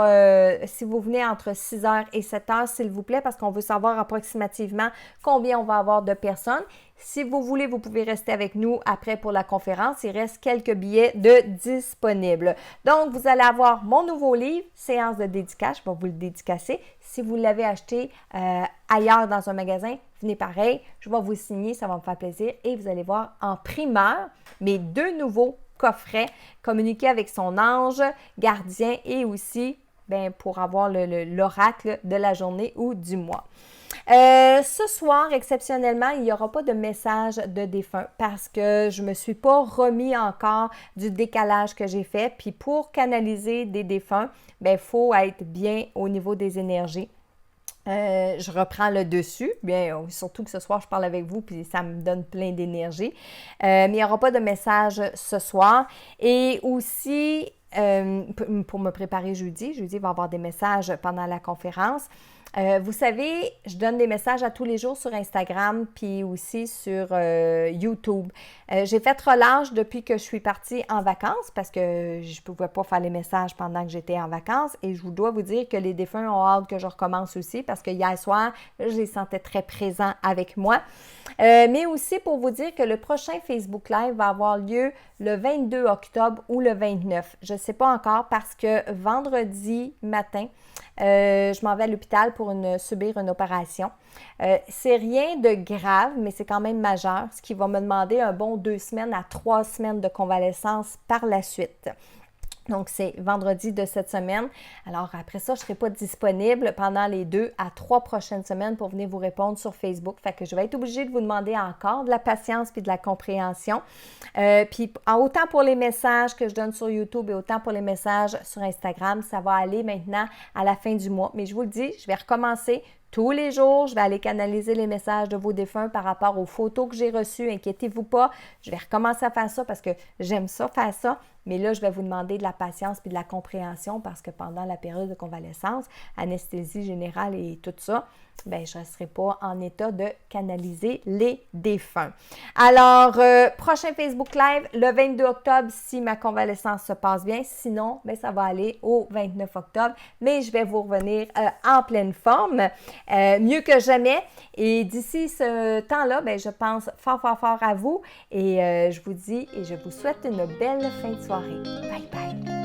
si vous venez entre 6h et 7h, s'il vous plaît, parce qu'on veut savoir approximativement combien on va avoir de personnes. Si vous voulez, vous pouvez rester avec nous après pour la conférence. Il reste quelques billets de disponibles. Donc, vous allez avoir mon nouveau livre, Séance de dédicace. Je vais vous le dédicacer. Si vous l'avez acheté ailleurs dans un magasin, venez pareil. Je vais vous signer, ça va me faire plaisir. Et vous allez voir en primeur mes 2 nouveaux coffrets, communiquer avec son ange, gardien et aussi pour avoir l'oracle de la journée ou du mois. Ce soir, exceptionnellement, il n'y aura pas de message de défunt parce que je ne me suis pas remis encore du décalage que j'ai fait. Puis pour canaliser des défunts, il faut être bien au niveau des énergies. Je reprends le dessus, bien surtout que ce soir je parle avec vous puis ça me donne plein d'énergie, mais il n'y aura pas de message ce soir et aussi pour me préparer jeudi il va y avoir des messages pendant la conférence. Vous savez, je donne des messages à tous les jours sur Instagram puis aussi sur YouTube. J'ai fait relâche depuis que je suis partie en vacances parce que je ne pouvais pas faire les messages pendant que j'étais en vacances et je dois vous dire que les défunts ont hâte que je recommence aussi parce que hier soir, je les sentais très présents avec moi. Mais aussi pour vous dire que le prochain Facebook Live va avoir lieu le 22 octobre ou le 29. Je ne sais pas encore parce que vendredi matin, je m'en vais à l'hôpital pour subir une opération. C'est rien de grave, mais c'est quand même majeur, ce qui va me demander un bon 2 semaines à 3 semaines de convalescence par la suite. Donc, c'est vendredi de cette semaine. Alors, après ça, je ne serai pas disponible pendant les 2 à 3 prochaines semaines pour venir vous répondre sur Facebook. Fait que je vais être obligée de vous demander encore de la patience puis de la compréhension. Puis, autant pour les messages que je donne sur YouTube et autant pour les messages sur Instagram, ça va aller maintenant à la fin du mois. Mais je vous le dis, je vais recommencer tous les jours, je vais aller canaliser les messages de vos défunts par rapport aux photos que j'ai reçues. Inquiétez-vous pas, je vais recommencer à faire ça parce que j'aime ça, faire ça. Mais là, je vais vous demander de la patience et de la compréhension parce que pendant la période de convalescence, anesthésie générale et tout ça, bien, je ne serai pas en état de canaliser les défunts. Alors, prochain Facebook Live le 22 octobre si ma convalescence se passe bien. Sinon, bien, ça va aller au 29 octobre. Mais je vais vous revenir en pleine forme, mieux que jamais. Et d'ici ce temps-là, bien, je pense fort, fort, fort à vous. Et je vous dis et je vous souhaite une belle fin de soirée. Bye, bye!